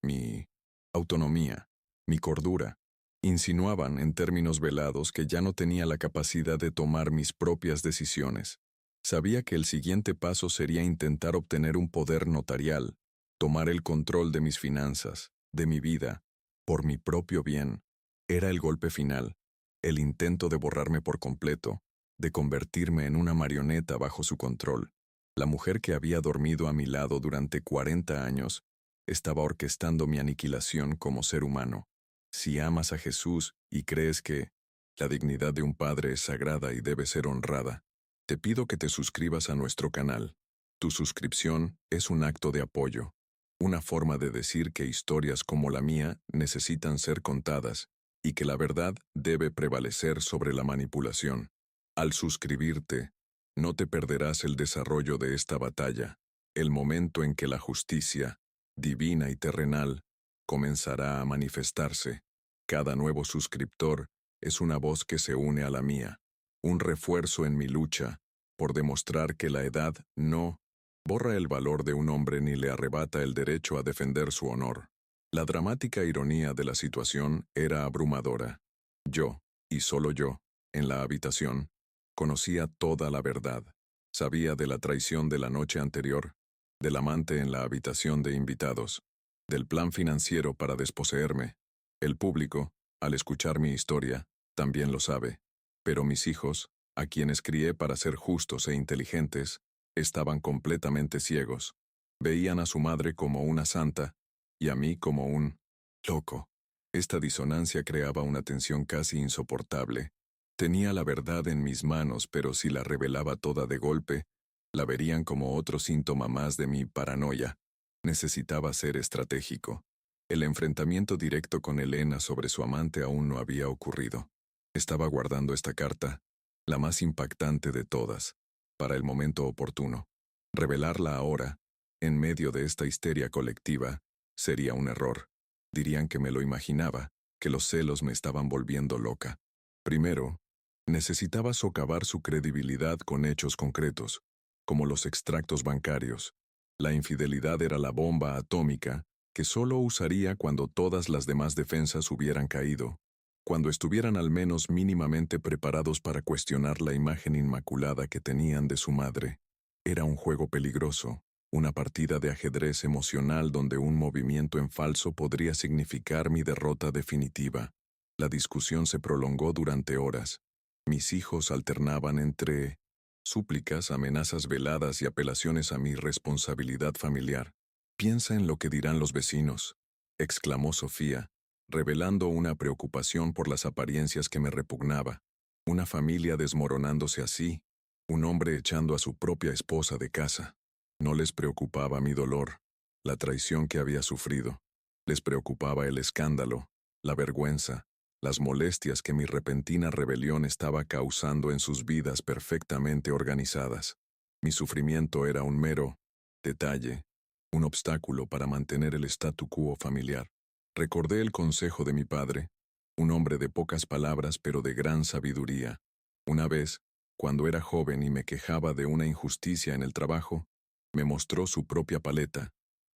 mi autonomía, mi cordura. Insinuaban en términos velados que ya no tenía la capacidad de tomar mis propias decisiones. Sabía que el siguiente paso sería intentar obtener un poder notarial, tomar el control de mis finanzas, de mi vida, por mi propio bien. Era el golpe final, el intento de borrarme por completo, de convertirme en una marioneta bajo su control. La mujer que había dormido a mi lado durante 40 años estaba orquestando mi aniquilación como ser humano. Si amas a Jesús y crees que la dignidad de un padre es sagrada y debe ser honrada, te pido que te suscribas a nuestro canal. Tu suscripción es un acto de apoyo, una forma de decir que historias como la mía necesitan ser contadas y que la verdad debe prevalecer sobre la manipulación. Al suscribirte, no te perderás el desarrollo de esta batalla, el momento en que la justicia, divina y terrenal, comenzará a manifestarse. Cada nuevo suscriptor es una voz que se une a la mía, un refuerzo en mi lucha, por demostrar que la edad no borra el valor de un hombre ni le arrebata el derecho a defender su honor. La dramática ironía de la situación era abrumadora. Yo, y solo yo, en la habitación, conocía toda la verdad. Sabía de la traición de la noche anterior, del amante en la habitación de invitados, del plan financiero para desposeerme. El público, al escuchar mi historia, también lo sabe. Pero mis hijos, a quienes crié para ser justos e inteligentes, estaban completamente ciegos. Veían a su madre como una santa y a mí como un loco. Esta disonancia creaba una tensión casi insoportable. Tenía la verdad en mis manos, pero si la revelaba toda de golpe, la verían como otro síntoma más de mi paranoia. Necesitaba ser estratégico. El enfrentamiento directo con Elena sobre su amante aún no había ocurrido. Estaba guardando esta carta, la más impactante de todas, para el momento oportuno. Revelarla ahora, en medio de esta histeria colectiva, sería un error. Dirían que me lo imaginaba, que los celos me estaban volviendo loca. Primero, necesitaba socavar su credibilidad con hechos concretos, como los extractos bancarios. La infidelidad era la bomba atómica que solo usaría cuando todas las demás defensas hubieran caído, cuando estuvieran al menos mínimamente preparados para cuestionar la imagen inmaculada que tenían de su madre. Era un juego peligroso, una partida de ajedrez emocional donde un movimiento en falso podría significar mi derrota definitiva. La discusión se prolongó durante horas. Mis hijos alternaban entre súplicas, amenazas veladas y apelaciones a mi responsabilidad familiar. «Piensa en lo que dirán los vecinos», exclamó Sofía, revelando una preocupación por las apariencias que me repugnaba. Una familia desmoronándose así, un hombre echando a su propia esposa de casa. No les preocupaba mi dolor, la traición que había sufrido. Les preocupaba el escándalo, la vergüenza, las molestias que mi repentina rebelión estaba causando en sus vidas perfectamente organizadas. Mi sufrimiento era un mero detalle, un obstáculo para mantener el statu quo familiar. Recordé el consejo de mi padre, un hombre de pocas palabras pero de gran sabiduría. Una vez, cuando era joven y me quejaba de una injusticia en el trabajo, me mostró su propia paleta,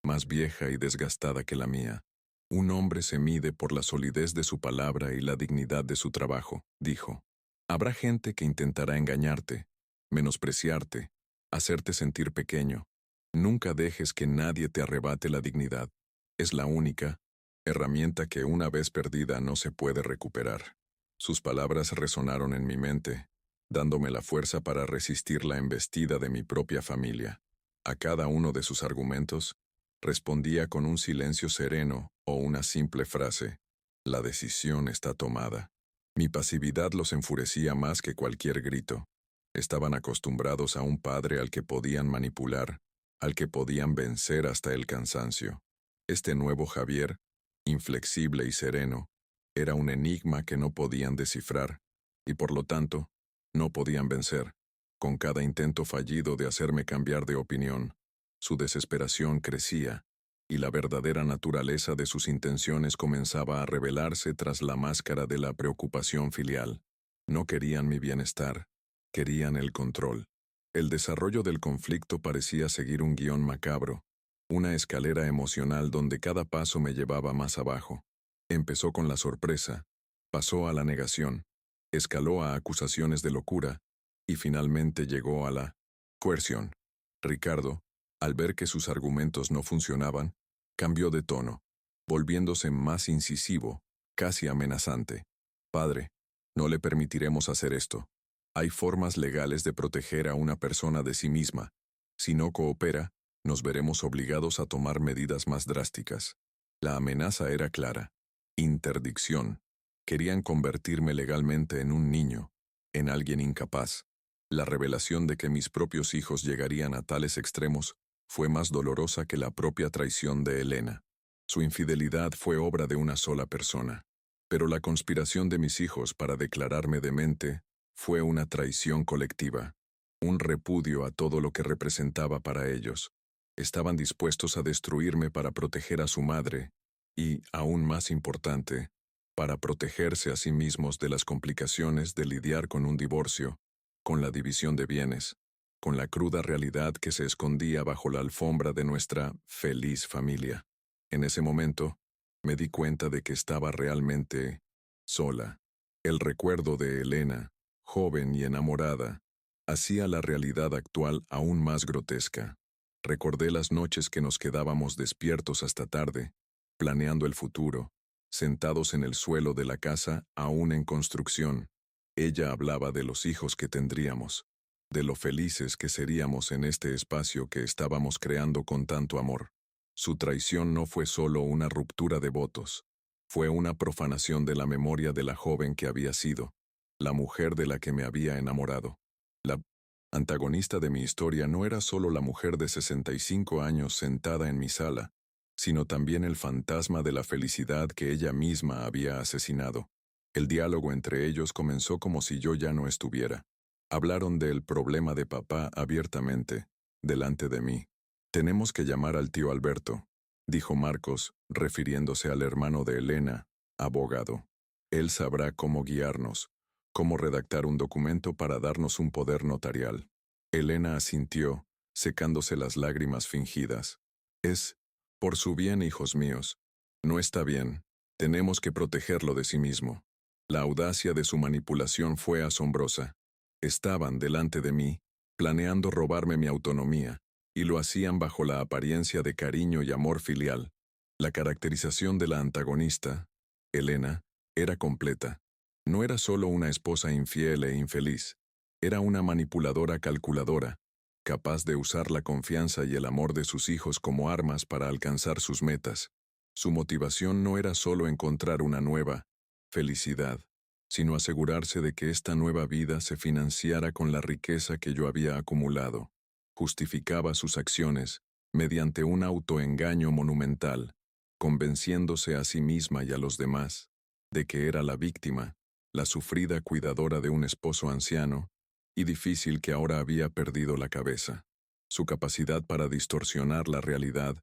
más vieja y desgastada que la mía. Un hombre se mide por la solidez de su palabra y la dignidad de su trabajo, dijo. Habrá gente que intentará engañarte, menospreciarte, hacerte sentir pequeño. Nunca dejes que nadie te arrebate la dignidad. Es la única herramienta que una vez perdida no se puede recuperar. Sus palabras resonaron en mi mente, dándome la fuerza para resistir la embestida de mi propia familia. A cada uno de sus argumentos, respondía con un silencio sereno o una simple frase: «La decisión está tomada». Mi pasividad los enfurecía más que cualquier grito. Estaban acostumbrados a un padre al que podían manipular, al que podían vencer hasta el cansancio. Este nuevo Javier, inflexible y sereno, era un enigma que no podían descifrar, y por lo tanto, no podían vencer. Con cada intento fallido de hacerme cambiar de opinión, su desesperación crecía, y la verdadera naturaleza de sus intenciones comenzaba a revelarse tras la máscara de la preocupación filial. No querían mi bienestar, querían el control. El desarrollo del conflicto parecía seguir un guión macabro, una escalera emocional donde cada paso me llevaba más abajo. Empezó con la sorpresa, pasó a la negación, escaló a acusaciones de locura y finalmente llegó a la coerción. Ricardo, al ver que sus argumentos no funcionaban, cambió de tono, volviéndose más incisivo, casi amenazante. Padre, no le permitiremos hacer esto. Hay formas legales de proteger a una persona de sí misma. Si no coopera, nos veremos obligados a tomar medidas más drásticas. La amenaza era clara. Interdicción. Querían convertirme legalmente en un niño, en alguien incapaz. La revelación de que mis propios hijos llegarían a tales extremos fue más dolorosa que la propia traición de Elena. Su infidelidad fue obra de una sola persona. Pero la conspiración de mis hijos para declararme demente fue una traición colectiva, un repudio a todo lo que representaba para ellos. Estaban dispuestos a destruirme para proteger a su madre y, aún más importante, para protegerse a sí mismos de las complicaciones de lidiar con un divorcio, con la división de bienes, con la cruda realidad que se escondía bajo la alfombra de nuestra feliz familia. En ese momento, me di cuenta de que estaba realmente sola. El recuerdo de Elena, joven y enamorada, hacía la realidad actual aún más grotesca. Recordé las noches que nos quedábamos despiertos hasta tarde, planeando el futuro, sentados en el suelo de la casa aún en construcción. Ella hablaba de los hijos que tendríamos, de lo felices que seríamos en este espacio que estábamos creando con tanto amor. Su traición no fue solo una ruptura de votos, fue una profanación de la memoria de la joven que había sido, la mujer de la que me había enamorado. La antagonista de mi historia no era solo la mujer de 65 años sentada en mi sala, sino también el fantasma de la felicidad que ella misma había asesinado. El diálogo entre ellos comenzó como si yo ya no estuviera. Hablaron del problema de papá abiertamente, delante de mí. «Tenemos que llamar al tío Alberto», dijo Marcos, refiriéndose al hermano de Elena, abogado. «Él sabrá cómo guiarnos, cómo redactar un documento para darnos un poder notarial». Elena asintió, secándose las lágrimas fingidas. «Es por su bien, hijos míos. No está bien. Tenemos que protegerlo de sí mismo». La audacia de su manipulación fue asombrosa. Estaban delante de mí, planeando robarme mi autonomía, y lo hacían bajo la apariencia de cariño y amor filial. La caracterización de la antagonista, Elena, era completa. No era solo una esposa infiel e infeliz, era una manipuladora calculadora, capaz de usar la confianza y el amor de sus hijos como armas para alcanzar sus metas. Su motivación no era solo encontrar una nueva felicidad, sino asegurarse de que esta nueva vida se financiara con la riqueza que yo había acumulado. Justificaba sus acciones mediante un autoengaño monumental, convenciéndose a sí misma y a los demás de que era la víctima, la sufrida cuidadora de un esposo anciano y difícil que ahora había perdido la cabeza. Su capacidad para distorsionar la realidad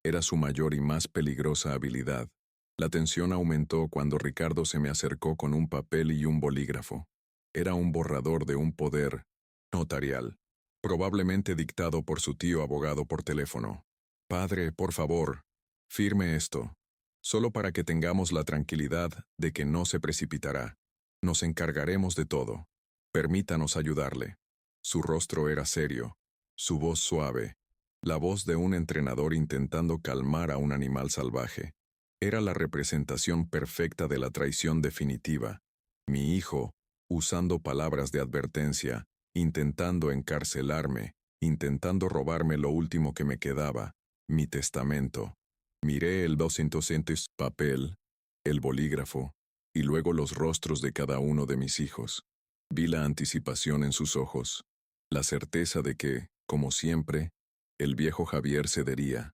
era su mayor y más peligrosa habilidad. La tensión aumentó cuando Ricardo se me acercó con un papel y un bolígrafo. Era un borrador de un poder notarial, probablemente dictado por su tío abogado por teléfono. «Padre, por favor, firme esto, solo para que tengamos la tranquilidad de que no se precipitará. Nos encargaremos de todo. Permítanos ayudarle». Su rostro era serio, su voz suave, la voz de un entrenador intentando calmar a un animal salvaje. Era la representación perfecta de la traición definitiva. Mi hijo, usando palabras de advertencia, intentando encarcelarme, intentando robarme lo último que me quedaba, mi testamento. Miré el 200 papel, el bolígrafo, y luego los rostros de cada uno de mis hijos. Vi la anticipación en sus ojos, la certeza de que, como siempre, el viejo Javier cedería.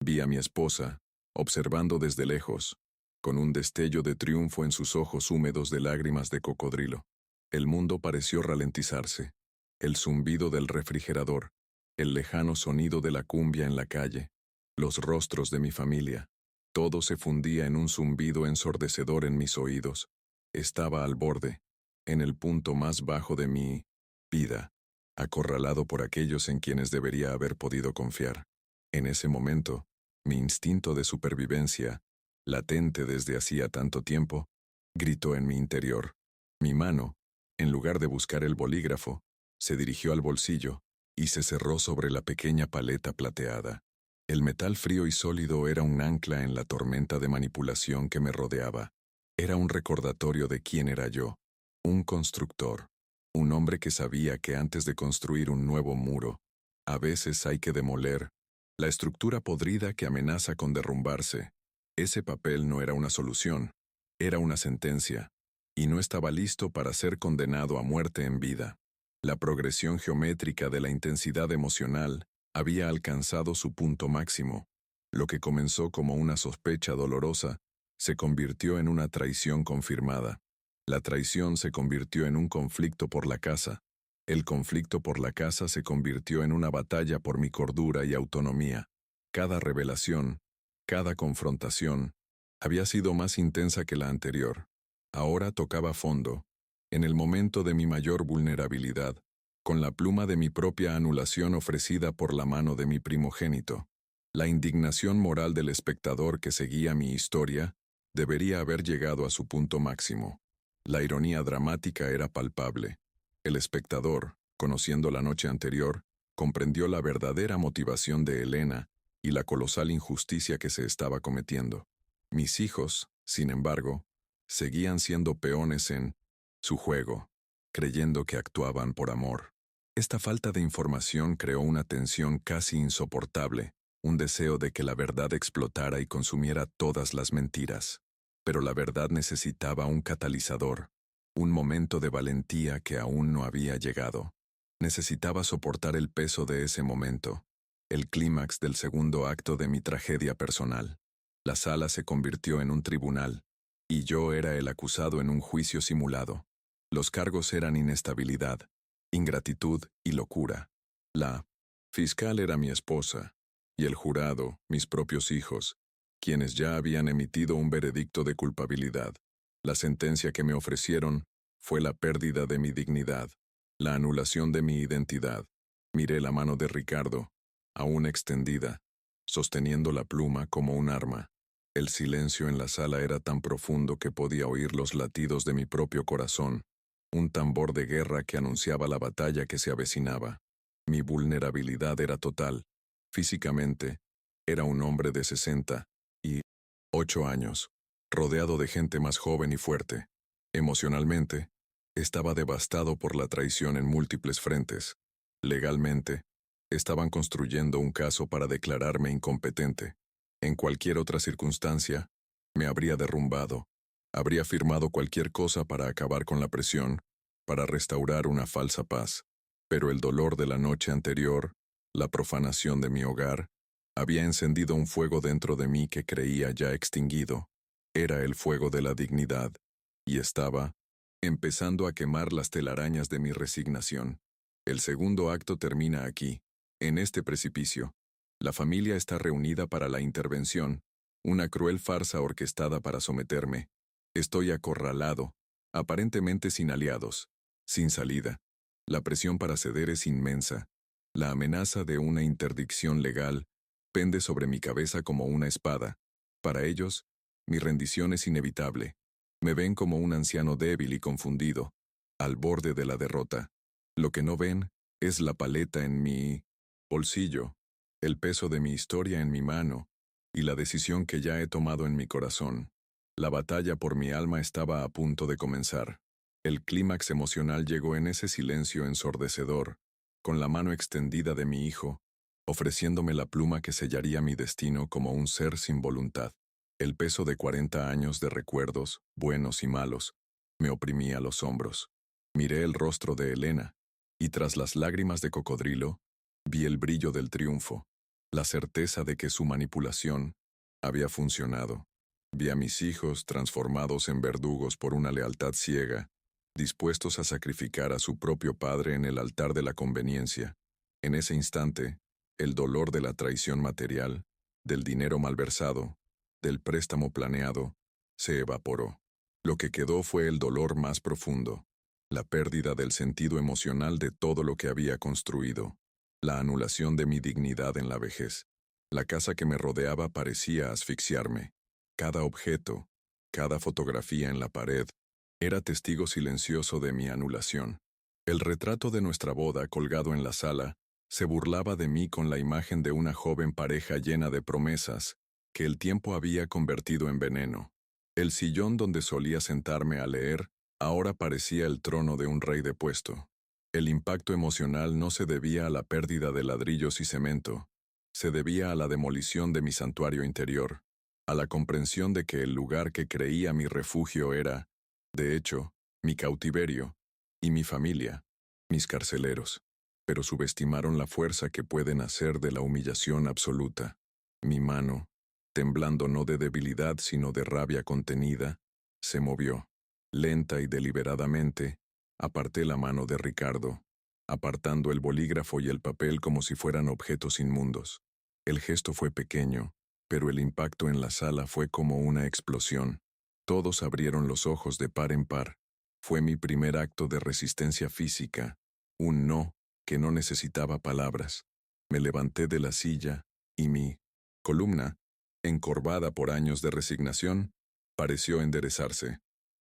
Vi a mi esposa, observando desde lejos, con un destello de triunfo en sus ojos húmedos de lágrimas de cocodrilo. El mundo pareció ralentizarse. El zumbido del refrigerador, el lejano sonido de la cumbia en la calle, los rostros de mi familia, todo se fundía en un zumbido ensordecedor en mis oídos. Estaba al borde. en el punto más bajo de mi vida, acorralado por aquellos en quienes debería haber podido confiar. En ese momento, mi instinto de supervivencia, latente desde hacía tanto tiempo, gritó en mi interior. Mi mano, en lugar de buscar el bolígrafo, se dirigió al bolsillo y se cerró sobre la pequeña paleta plateada. El metal frío y sólido era un ancla en la tormenta de manipulación que me rodeaba. Era un recordatorio de quién era yo, un constructor, un hombre que sabía que antes de construir un nuevo muro, a veces hay que demoler la estructura podrida que amenaza con derrumbarse. Ese papel no era una solución, era una sentencia, y no estaba listo para ser condenado a muerte en vida. La progresión geométrica de la intensidad emocional había alcanzado su punto máximo. Lo que comenzó como una sospecha dolorosa se convirtió en una traición confirmada. La traición se convirtió en un conflicto por la casa. El conflicto por la casa se convirtió en una batalla por mi cordura y autonomía. Cada revelación, cada confrontación, había sido más intensa que la anterior. Ahora tocaba fondo, en el momento de mi mayor vulnerabilidad, con la pluma de mi propia anulación ofrecida por la mano de mi primogénito. La indignación moral del espectador que seguía mi historia debería haber llegado a su punto máximo. La ironía dramática era palpable. El espectador, conociendo la noche anterior, comprendió la verdadera motivación de Elena y la colosal injusticia que se estaba cometiendo. Mis hijos, sin embargo, seguían siendo peones en su juego, creyendo que actuaban por amor. Esta falta de información creó una tensión casi insoportable, un deseo de que la verdad explotara y consumiera todas las mentiras. Pero la verdad necesitaba un catalizador, un momento de valentía que aún no había llegado. Necesitaba soportar el peso de ese momento, el clímax del segundo acto de mi tragedia personal. La sala se convirtió en un tribunal, y yo era el acusado en un juicio simulado. Los cargos eran inestabilidad, ingratitud y locura. La fiscal era mi esposa, y el jurado, mis propios hijos, quienes ya habían emitido un veredicto de culpabilidad. La sentencia que me ofrecieron fue la pérdida de mi dignidad, la anulación de mi identidad. Miré la mano de Ricardo, aún extendida, sosteniendo la pluma como un arma. El silencio en la sala era tan profundo que podía oír los latidos de mi propio corazón, un tambor de guerra que anunciaba la batalla que se avecinaba. Mi vulnerabilidad era total. Físicamente, era un hombre de 68 años, rodeado de gente más joven y fuerte. Emocionalmente, estaba devastado por la traición en múltiples frentes. Legalmente, estaban construyendo un caso para declararme incompetente. En cualquier otra circunstancia, me habría derrumbado. Habría firmado cualquier cosa para acabar con la presión, para restaurar una falsa paz. Pero el dolor de la noche anterior, la profanación de mi hogar, había encendido un fuego dentro de mí que creía ya extinguido. Era el fuego de la dignidad, y estaba empezando a quemar las telarañas de mi resignación. El segundo acto termina aquí, en este precipicio. La familia está reunida para la intervención, una cruel farsa orquestada para someterme. Estoy acorralado, aparentemente sin aliados, sin salida. La presión para ceder es inmensa. La amenaza de una interdicción legal pende sobre mi cabeza como una espada. Para ellos, mi rendición es inevitable. Me ven como un anciano débil y confundido, al borde de la derrota. Lo que no ven es la paleta en mi bolsillo, el peso de mi historia en mi mano y la decisión que ya he tomado en mi corazón. La batalla por mi alma estaba a punto de comenzar. El clímax emocional llegó en ese silencio ensordecedor, con la mano extendida de mi hijo, ofreciéndome la pluma que sellaría mi destino como un ser sin voluntad. El peso de 40 años de recuerdos, buenos y malos, me oprimía los hombros. Miré el rostro de Elena, y tras las lágrimas de cocodrilo, vi el brillo del triunfo, la certeza de que su manipulación había funcionado. Vi a mis hijos transformados en verdugos por una lealtad ciega, dispuestos a sacrificar a su propio padre en el altar de la conveniencia. En ese instante, el dolor de la traición material, del dinero malversado, del préstamo planeado, se evaporó. Lo que quedó fue el dolor más profundo, la pérdida del sentido emocional de todo lo que había construido, la anulación de mi dignidad en la vejez. La casa que me rodeaba parecía asfixiarme. Cada objeto, cada fotografía en la pared, era testigo silencioso de mi anulación. El retrato de nuestra boda colgado en la sala se burlaba de mí con la imagen de una joven pareja llena de promesas que el tiempo había convertido en veneno. El sillón donde solía sentarme a leer ahora parecía el trono de un rey depuesto. El impacto emocional no se debía a la pérdida de ladrillos y cemento, se debía a la demolición de mi santuario interior, a la comprensión de que el lugar que creía mi refugio era, de hecho, mi cautiverio, y mi familia, mis carceleros. Pero subestimaron la fuerza que puede nacer de la humillación absoluta. Mi mano, temblando no de debilidad sino de rabia contenida, se movió. Lenta y deliberadamente, aparté la mano de Ricardo, apartando el bolígrafo y el papel como si fueran objetos inmundos. El gesto fue pequeño, pero el impacto en la sala fue como una explosión. Todos abrieron los ojos de par en par. Fue mi primer acto de resistencia física, un no que no necesitaba palabras. Me levanté de la silla y mi columna, encorvada por años de resignación, pareció enderezarse.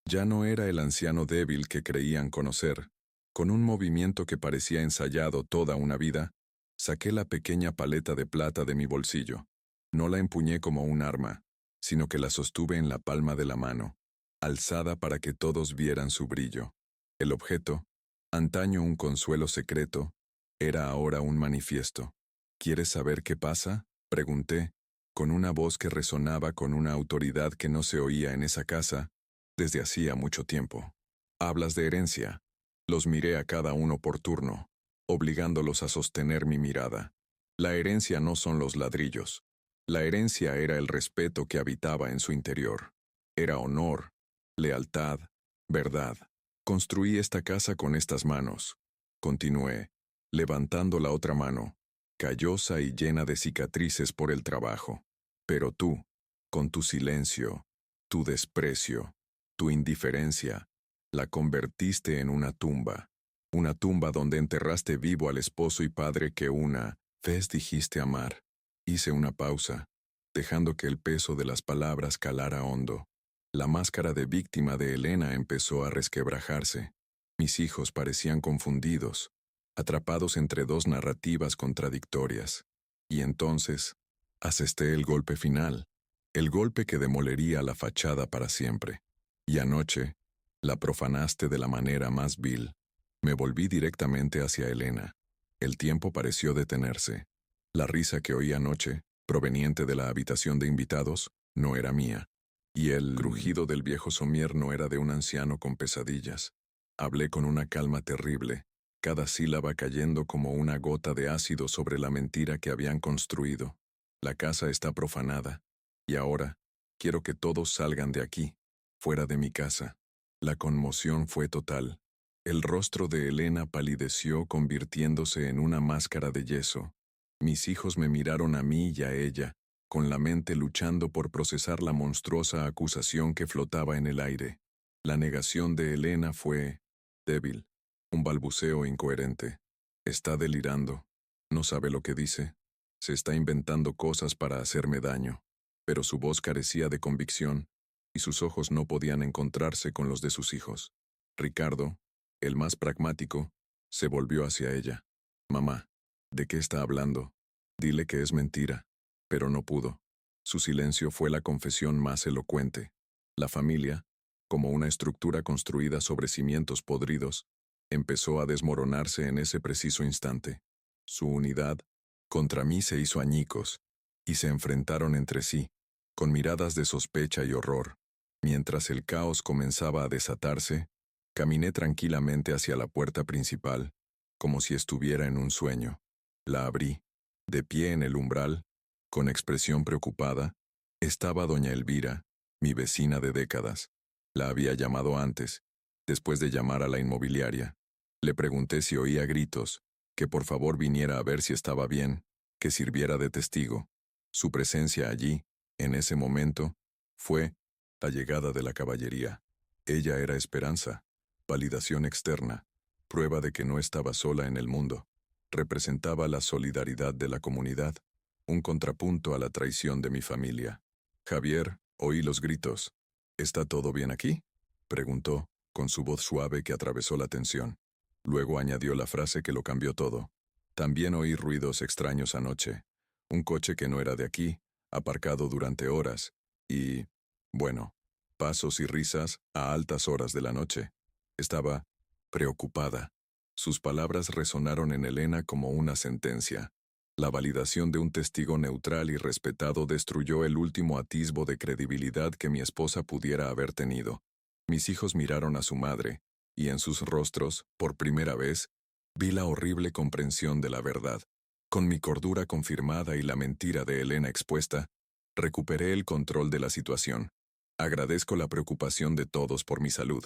Ya no era el anciano débil que creían conocer. Con un movimiento que parecía ensayado toda una vida, saqué la pequeña paleta de plata de mi bolsillo. No la empuñé como un arma, sino que la sostuve en la palma de la mano, alzada para que todos vieran su brillo. El objeto, antaño un consuelo secreto, era ahora un manifiesto. ¿Quieres saber qué pasa?, pregunté, con una voz que resonaba con una autoridad que no se oía en esa casa desde hacía mucho tiempo. Hablas de herencia. Los miré a cada uno por turno, obligándolos a sostener mi mirada. La herencia no son los ladrillos. La herencia era el respeto que habitaba en su interior. Era honor, lealtad, verdad. Construí esta casa con estas manos. Continué, levantando la otra mano, callosa y llena de cicatrices por el trabajo. Pero tú, con tu silencio, tu desprecio, tu indiferencia, la convertiste en una tumba donde enterraste vivo al esposo y padre que una vez dijiste amar. Hice una pausa, dejando que el peso de las palabras calara hondo. La máscara de víctima de Elena empezó a resquebrajarse. Mis hijos parecían confundidos, atrapados entre dos narrativas contradictorias. Y entonces, asesté el golpe final, el golpe que demolería la fachada para siempre. Y anoche, la profanaste de la manera más vil. Me volví directamente hacia Elena. El tiempo pareció detenerse. La risa que oí anoche, proveniente de la habitación de invitados, no era mía. Y el crujido del viejo somier no era de un anciano con pesadillas. Hablé con una calma terrible, cada sílaba cayendo como una gota de ácido sobre la mentira que habían construido. La casa está profanada. Y ahora, quiero que todos salgan de aquí, fuera de mi casa. La conmoción fue total. El rostro de Elena palideció convirtiéndose en una máscara de yeso. Mis hijos me miraron a mí y a ella, con la mente luchando por procesar la monstruosa acusación que flotaba en el aire. La negación de Elena fue débil, un balbuceo incoherente. Está delirando. No sabe lo que dice. Se está inventando cosas para hacerme daño. Pero su voz carecía de convicción, y sus ojos no podían encontrarse con los de sus hijos. Ricardo, el más pragmático, se volvió hacia ella. Mamá, ¿de qué está hablando? Dile que es mentira. Pero no pudo. Su silencio fue la confesión más elocuente. La familia, como una estructura construida sobre cimientos podridos, empezó a desmoronarse en ese preciso instante. Su unidad, contra mí se hizo añicos, y se enfrentaron entre sí, con miradas de sospecha y horror. Mientras el caos comenzaba a desatarse, caminé tranquilamente hacia la puerta principal, como si estuviera en un sueño. La abrí. De pie en el umbral, con expresión preocupada, estaba doña Elvira, mi vecina de décadas. La había llamado antes, después de llamar a la inmobiliaria. Le pregunté si oía gritos, que por favor viniera a ver si estaba bien, que sirviera de testigo. Su presencia allí, en ese momento, fue la llegada de la caballería. Ella era Esperanza. Validación externa, prueba de que no estaba sola en el mundo. Representaba la solidaridad de la comunidad, un contrapunto a la traición de mi familia. Javier, oí los gritos. ¿Está todo bien aquí?, preguntó, con su voz suave que atravesó la tensión. Luego añadió la frase que lo cambió todo. También oí ruidos extraños anoche. Un coche que no era de aquí, aparcado durante horas, y, bueno, pasos y risas a altas horas de la noche. Estaba preocupada. Sus palabras resonaron en Elena como una sentencia. La validación de un testigo neutral y respetado destruyó el último atisbo de credibilidad que mi esposa pudiera haber tenido. Mis hijos miraron a su madre, y en sus rostros, por primera vez, vi la horrible comprensión de la verdad. Con mi cordura confirmada y la mentira de Elena expuesta, recuperé el control de la situación. Agradezco la preocupación de todos por mi salud,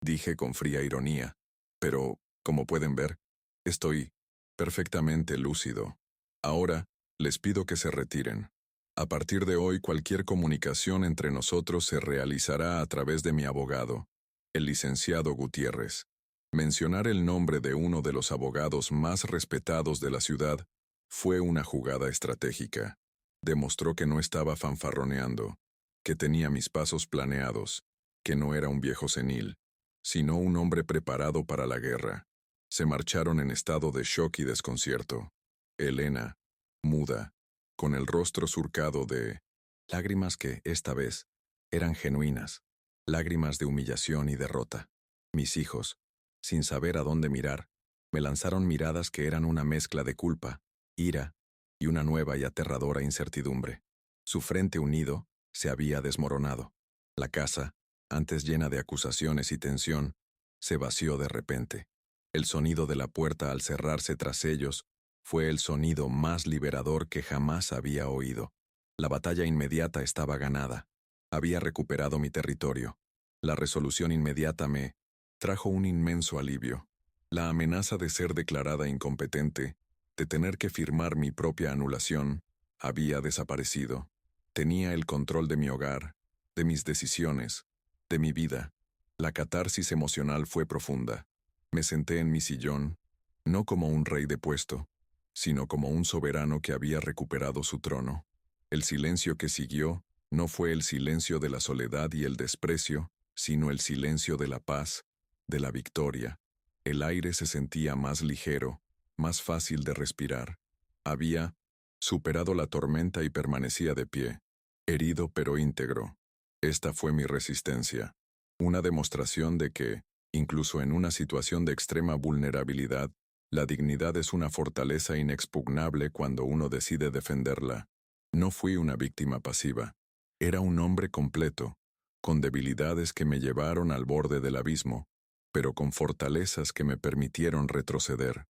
dije con fría ironía, pero, como pueden ver, estoy perfectamente lúcido. Ahora, les pido que se retiren. A partir de hoy, cualquier comunicación entre nosotros se realizará a través de mi abogado, el licenciado Gutiérrez. Mencionar el nombre de uno de los abogados más respetados de la ciudad fue una jugada estratégica. Demostró que no estaba fanfarroneando, que tenía mis pasos planeados, que no era un viejo senil, sino un hombre preparado para la guerra. Se marcharon en estado de shock y desconcierto. Elena, muda, con el rostro surcado de lágrimas que, esta vez, eran genuinas, lágrimas de humillación y derrota. Mis hijos, sin saber a dónde mirar, me lanzaron miradas que eran una mezcla de culpa, ira y una nueva y aterradora incertidumbre. Su frente unido se había desmoronado. La casa, antes llena de acusaciones y tensión, se vació de repente. El sonido de la puerta al cerrarse tras ellos fue el sonido más liberador que jamás había oído. La batalla inmediata estaba ganada. Había recuperado mi territorio. La resolución inmediata me trajo un inmenso alivio. La amenaza de ser declarada incompetente, de tener que firmar mi propia anulación, había desaparecido. Tenía el control de mi hogar, de mis decisiones, de mi vida. La catarsis emocional fue profunda. Me senté en mi sillón, no como un rey depuesto, sino como un soberano que había recuperado su trono. El silencio que siguió no fue el silencio de la soledad y el desprecio, sino el silencio de la paz, de la victoria. El aire se sentía más ligero, más fácil de respirar. Había superado la tormenta y permanecía de pie, herido pero íntegro. Esta fue mi resistencia, una demostración de que, incluso en una situación de extrema vulnerabilidad, la dignidad es una fortaleza inexpugnable cuando uno decide defenderla. No fui una víctima pasiva. Era un hombre completo, con debilidades que me llevaron al borde del abismo, pero con fortalezas que me permitieron retroceder.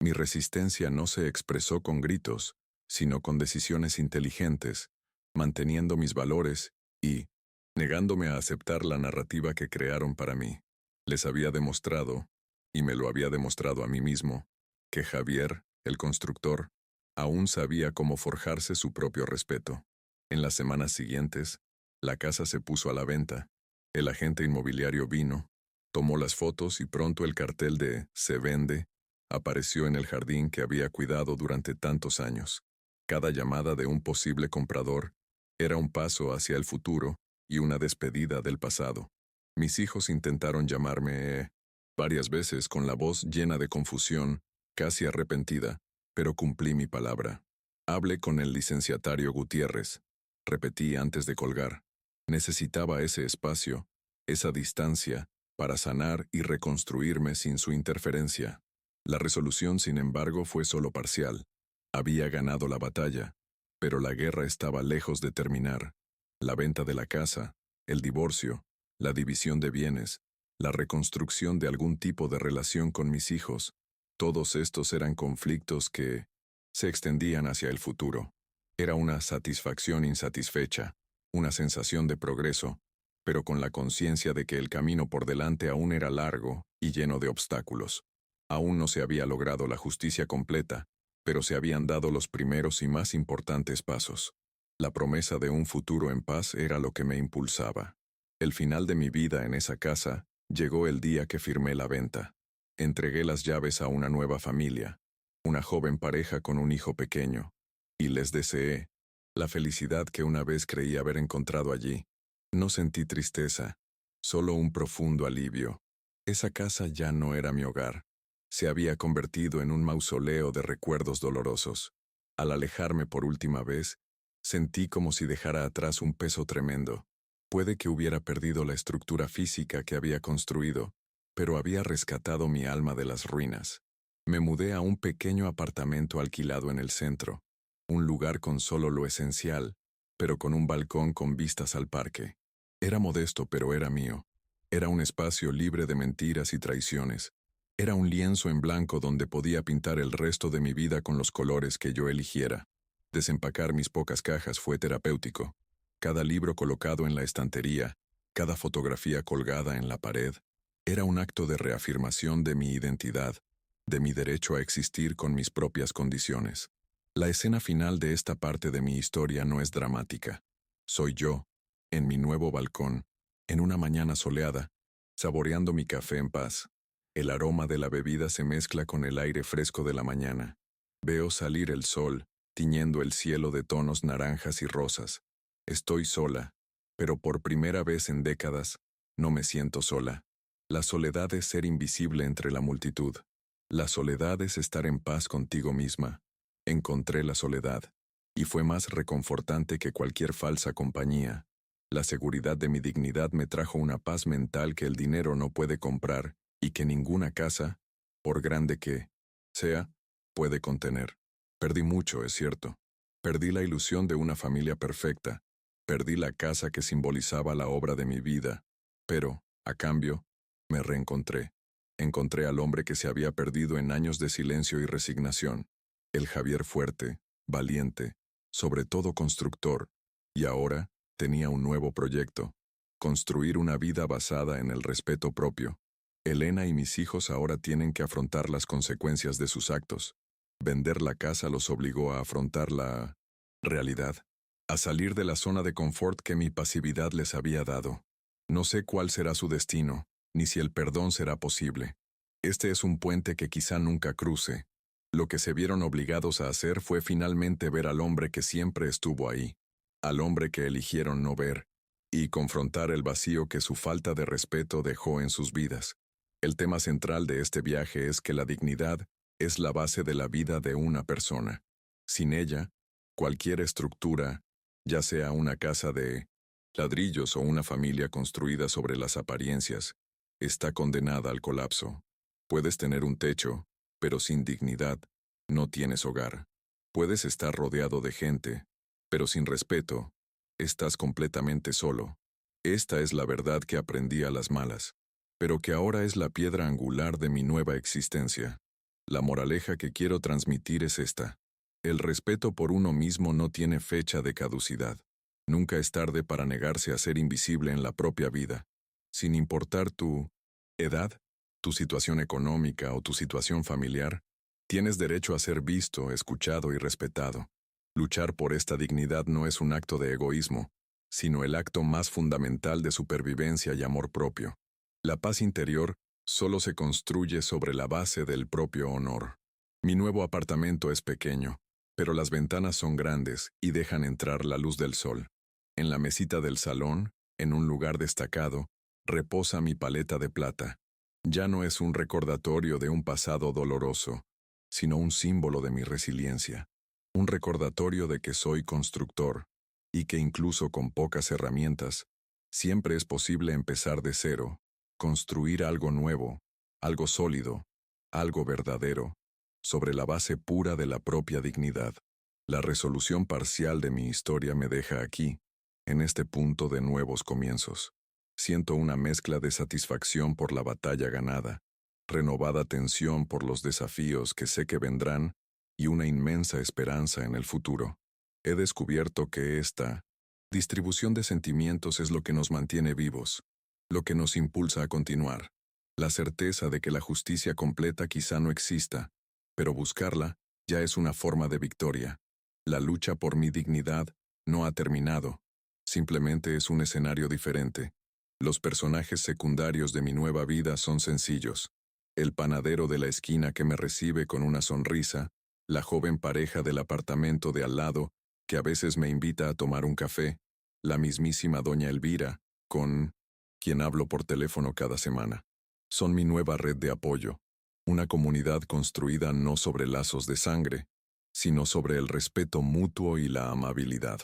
Mi resistencia no se expresó con gritos, sino con decisiones inteligentes, manteniendo mis valores y negándome a aceptar la narrativa que crearon para mí. Les había demostrado, y me lo había demostrado a mí mismo, que Javier, el constructor, aún sabía cómo forjarse su propio respeto. En las semanas siguientes, la casa se puso a la venta. El agente inmobiliario vino, tomó las fotos y pronto el cartel de «Se vende» apareció en el jardín que había cuidado durante tantos años. Cada llamada de un posible comprador era un paso hacia el futuro y una despedida del pasado. Mis hijos intentaron llamarme varias veces con la voz llena de confusión, casi arrepentida, pero cumplí mi palabra. Hablé con el licenciatario Gutiérrez. Repetí antes de colgar. Necesitaba ese espacio, esa distancia, para sanar y reconstruirme sin su interferencia. La resolución, sin embargo, fue solo parcial. Había ganado la batalla, pero la guerra estaba lejos de terminar. La venta de la casa, el divorcio, la división de bienes, la reconstrucción de algún tipo de relación con mis hijos, todos estos eran conflictos que se extendían hacia el futuro. Era una satisfacción insatisfecha, una sensación de progreso, pero con la conciencia de que el camino por delante aún era largo y lleno de obstáculos. Aún no se había logrado la justicia completa, pero se habían dado los primeros y más importantes pasos. La promesa de un futuro en paz era lo que me impulsaba. El final de mi vida en esa casa Llegó el día que firmé la venta. Entregué las llaves a una nueva familia, una joven pareja con un hijo pequeño, y les deseé la felicidad que una vez creí haber encontrado allí. No sentí tristeza, solo un profundo alivio. Esa casa ya no era mi hogar. Se había convertido en un mausoleo de recuerdos dolorosos. Al alejarme por última vez, sentí como si dejara atrás un peso tremendo. Puede que hubiera perdido la estructura física que había construido, pero había rescatado mi alma de las ruinas. Me mudé a un pequeño apartamento alquilado en el centro, un lugar con solo lo esencial, pero con un balcón con vistas al parque. Era modesto, pero era mío. Era un espacio libre de mentiras y traiciones. Era un lienzo en blanco donde podía pintar el resto de mi vida con los colores que yo eligiera. Desempacar mis pocas cajas fue terapéutico. Cada libro colocado en la estantería, cada fotografía colgada en la pared, era un acto de reafirmación de mi identidad, de mi derecho a existir con mis propias condiciones. La escena final de esta parte de mi historia no es dramática. Soy yo, en mi nuevo balcón, en una mañana soleada, saboreando mi café en paz. El aroma de la bebida se mezcla con el aire fresco de la mañana. Veo salir el sol, tiñendo el cielo de tonos naranjas y rosas. Estoy sola, pero por primera vez en décadas, no me siento sola. La soledad es ser invisible entre la multitud. La soledad es estar en paz contigo misma. Encontré la soledad, y fue más reconfortante que cualquier falsa compañía. La seguridad de mi dignidad me trajo una paz mental que el dinero no puede comprar y que ninguna casa, por grande que sea, puede contener. Perdí mucho, es cierto. Perdí la ilusión de una familia perfecta. Perdí la casa que simbolizaba la obra de mi vida. Pero, a cambio, me reencontré. Encontré al hombre que se había perdido en años de silencio y resignación. El Javier fuerte, valiente, sobre todo constructor, y ahora tenía un nuevo proyecto: construir una vida basada en el respeto propio. Elena y mis hijos ahora tienen que afrontar las consecuencias de sus actos. Vender la casa los obligó a afrontar la realidad, a salir de la zona de confort que mi pasividad les había dado. No sé cuál será su destino, ni si el perdón será posible. Este es un puente que quizá nunca cruce. Lo que se vieron obligados a hacer fue finalmente ver al hombre que siempre estuvo ahí, al hombre que eligieron no ver, y confrontar el vacío que su falta de respeto dejó en sus vidas. El tema central de este viaje es que la dignidad es la base de la vida de una persona. Sin ella, cualquier estructura, ya sea una casa de ladrillos o una familia construida sobre las apariencias, está condenada al colapso. Puedes tener un techo, pero sin dignidad, no tienes hogar. Puedes estar rodeado de gente, pero sin respeto, estás completamente solo. Esta es la verdad que aprendí a las malas, pero que ahora es la piedra angular de mi nueva existencia. La moraleja que quiero transmitir es esta: el respeto por uno mismo no tiene fecha de caducidad. Nunca es tarde para negarse a ser invisible en la propia vida. Sin importar tu edad, tu situación económica o tu situación familiar, tienes derecho a ser visto, escuchado y respetado. Luchar por esta dignidad no es un acto de egoísmo, sino el acto más fundamental de supervivencia y amor propio. La paz interior solo se construye sobre la base del propio honor. Mi nuevo apartamento es pequeño, pero las ventanas son grandes y dejan entrar la luz del sol. En la mesita del salón, en un lugar destacado, reposa mi paleta de plata. Ya no es un recordatorio de un pasado doloroso, sino un símbolo de mi resiliencia. Un recordatorio de que soy constructor, y que incluso con pocas herramientas, siempre es posible empezar de cero, construir algo nuevo, algo sólido, algo verdadero, sobre la base pura de la propia dignidad. La resolución parcial de mi historia me deja aquí, en este punto de nuevos comienzos. Siento una mezcla de satisfacción por la batalla ganada, renovada tensión por los desafíos que sé que vendrán y una inmensa esperanza en el futuro. He descubierto que esta distribución de sentimientos es lo que nos mantiene vivos, lo que nos impulsa a continuar. La certeza de que la justicia completa quizá no exista, pero buscarla ya es una forma de victoria. La lucha por mi dignidad no ha terminado, simplemente es un escenario diferente. Los personajes secundarios de mi nueva vida son sencillos. El panadero de la esquina que me recibe con una sonrisa, la joven pareja del apartamento de al lado, que a veces me invita a tomar un café, la mismísima doña Elvira, con quien hablo por teléfono cada semana. Son mi nueva red de apoyo, una comunidad construida no sobre lazos de sangre, sino sobre el respeto mutuo y la amabilidad.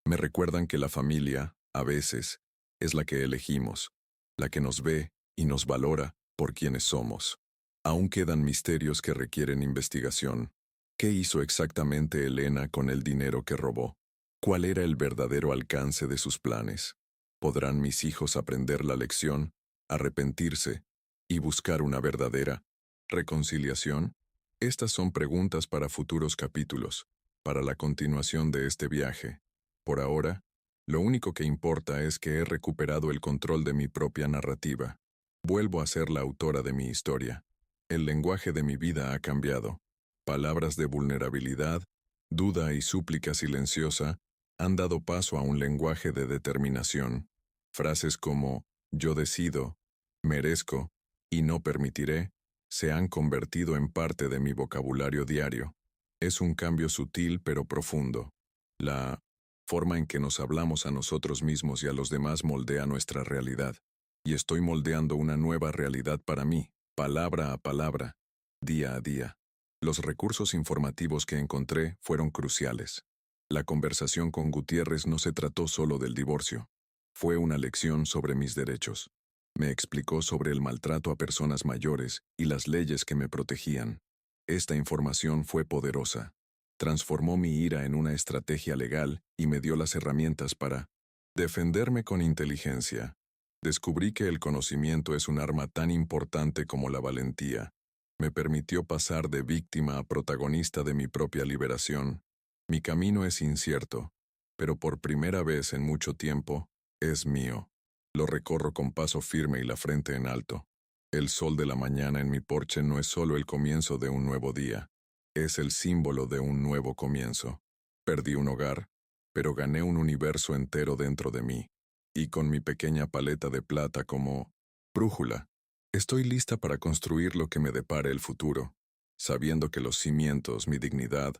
Me recuerdan que la familia, a veces, es la que elegimos, la que nos ve y nos valora por quienes somos. Aún quedan misterios que requieren investigación. ¿Qué hizo exactamente Elena con el dinero que robó? ¿Cuál era el verdadero alcance de sus planes? ¿Podrán mis hijos aprender la lección, arrepentirse y buscar una verdadera reconciliación? Estas son preguntas para futuros capítulos, para la continuación de este viaje. Por ahora, lo único que importa es que he recuperado el control de mi propia narrativa. Vuelvo a ser la autora de mi historia. El lenguaje de mi vida ha cambiado. Palabras de vulnerabilidad, duda y súplica silenciosa han dado paso a un lenguaje de determinación. Frases como yo decido, merezco y no permitiré se han convertido en parte de mi vocabulario diario. Es un cambio sutil pero profundo. La forma en que nos hablamos a nosotros mismos y a los demás moldea nuestra realidad. Y estoy moldeando una nueva realidad para mí, palabra a palabra, día a día. Los recursos informativos que encontré fueron cruciales. La conversación con Gutiérrez no se trató solo del divorcio. Fue una lección sobre mis derechos. Me explicó sobre el maltrato a personas mayores y las leyes que me protegían. Esta información fue poderosa. Transformó mi ira en una estrategia legal y me dio las herramientas para defenderme con inteligencia. Descubrí que el conocimiento es un arma tan importante como la valentía. Me permitió pasar de víctima a protagonista de mi propia liberación. Mi camino es incierto, pero por primera vez en mucho tiempo, es mío. Lo recorro con paso firme y la frente en alto. El sol de la mañana en mi porche no es solo el comienzo de un nuevo día, es el símbolo de un nuevo comienzo. Perdí un hogar, pero gané un universo entero dentro de mí, y con mi pequeña paleta de plata como brújula, estoy lista para construir lo que me depare el futuro, sabiendo que los cimientos, mi dignidad,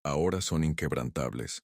ahora son inquebrantables.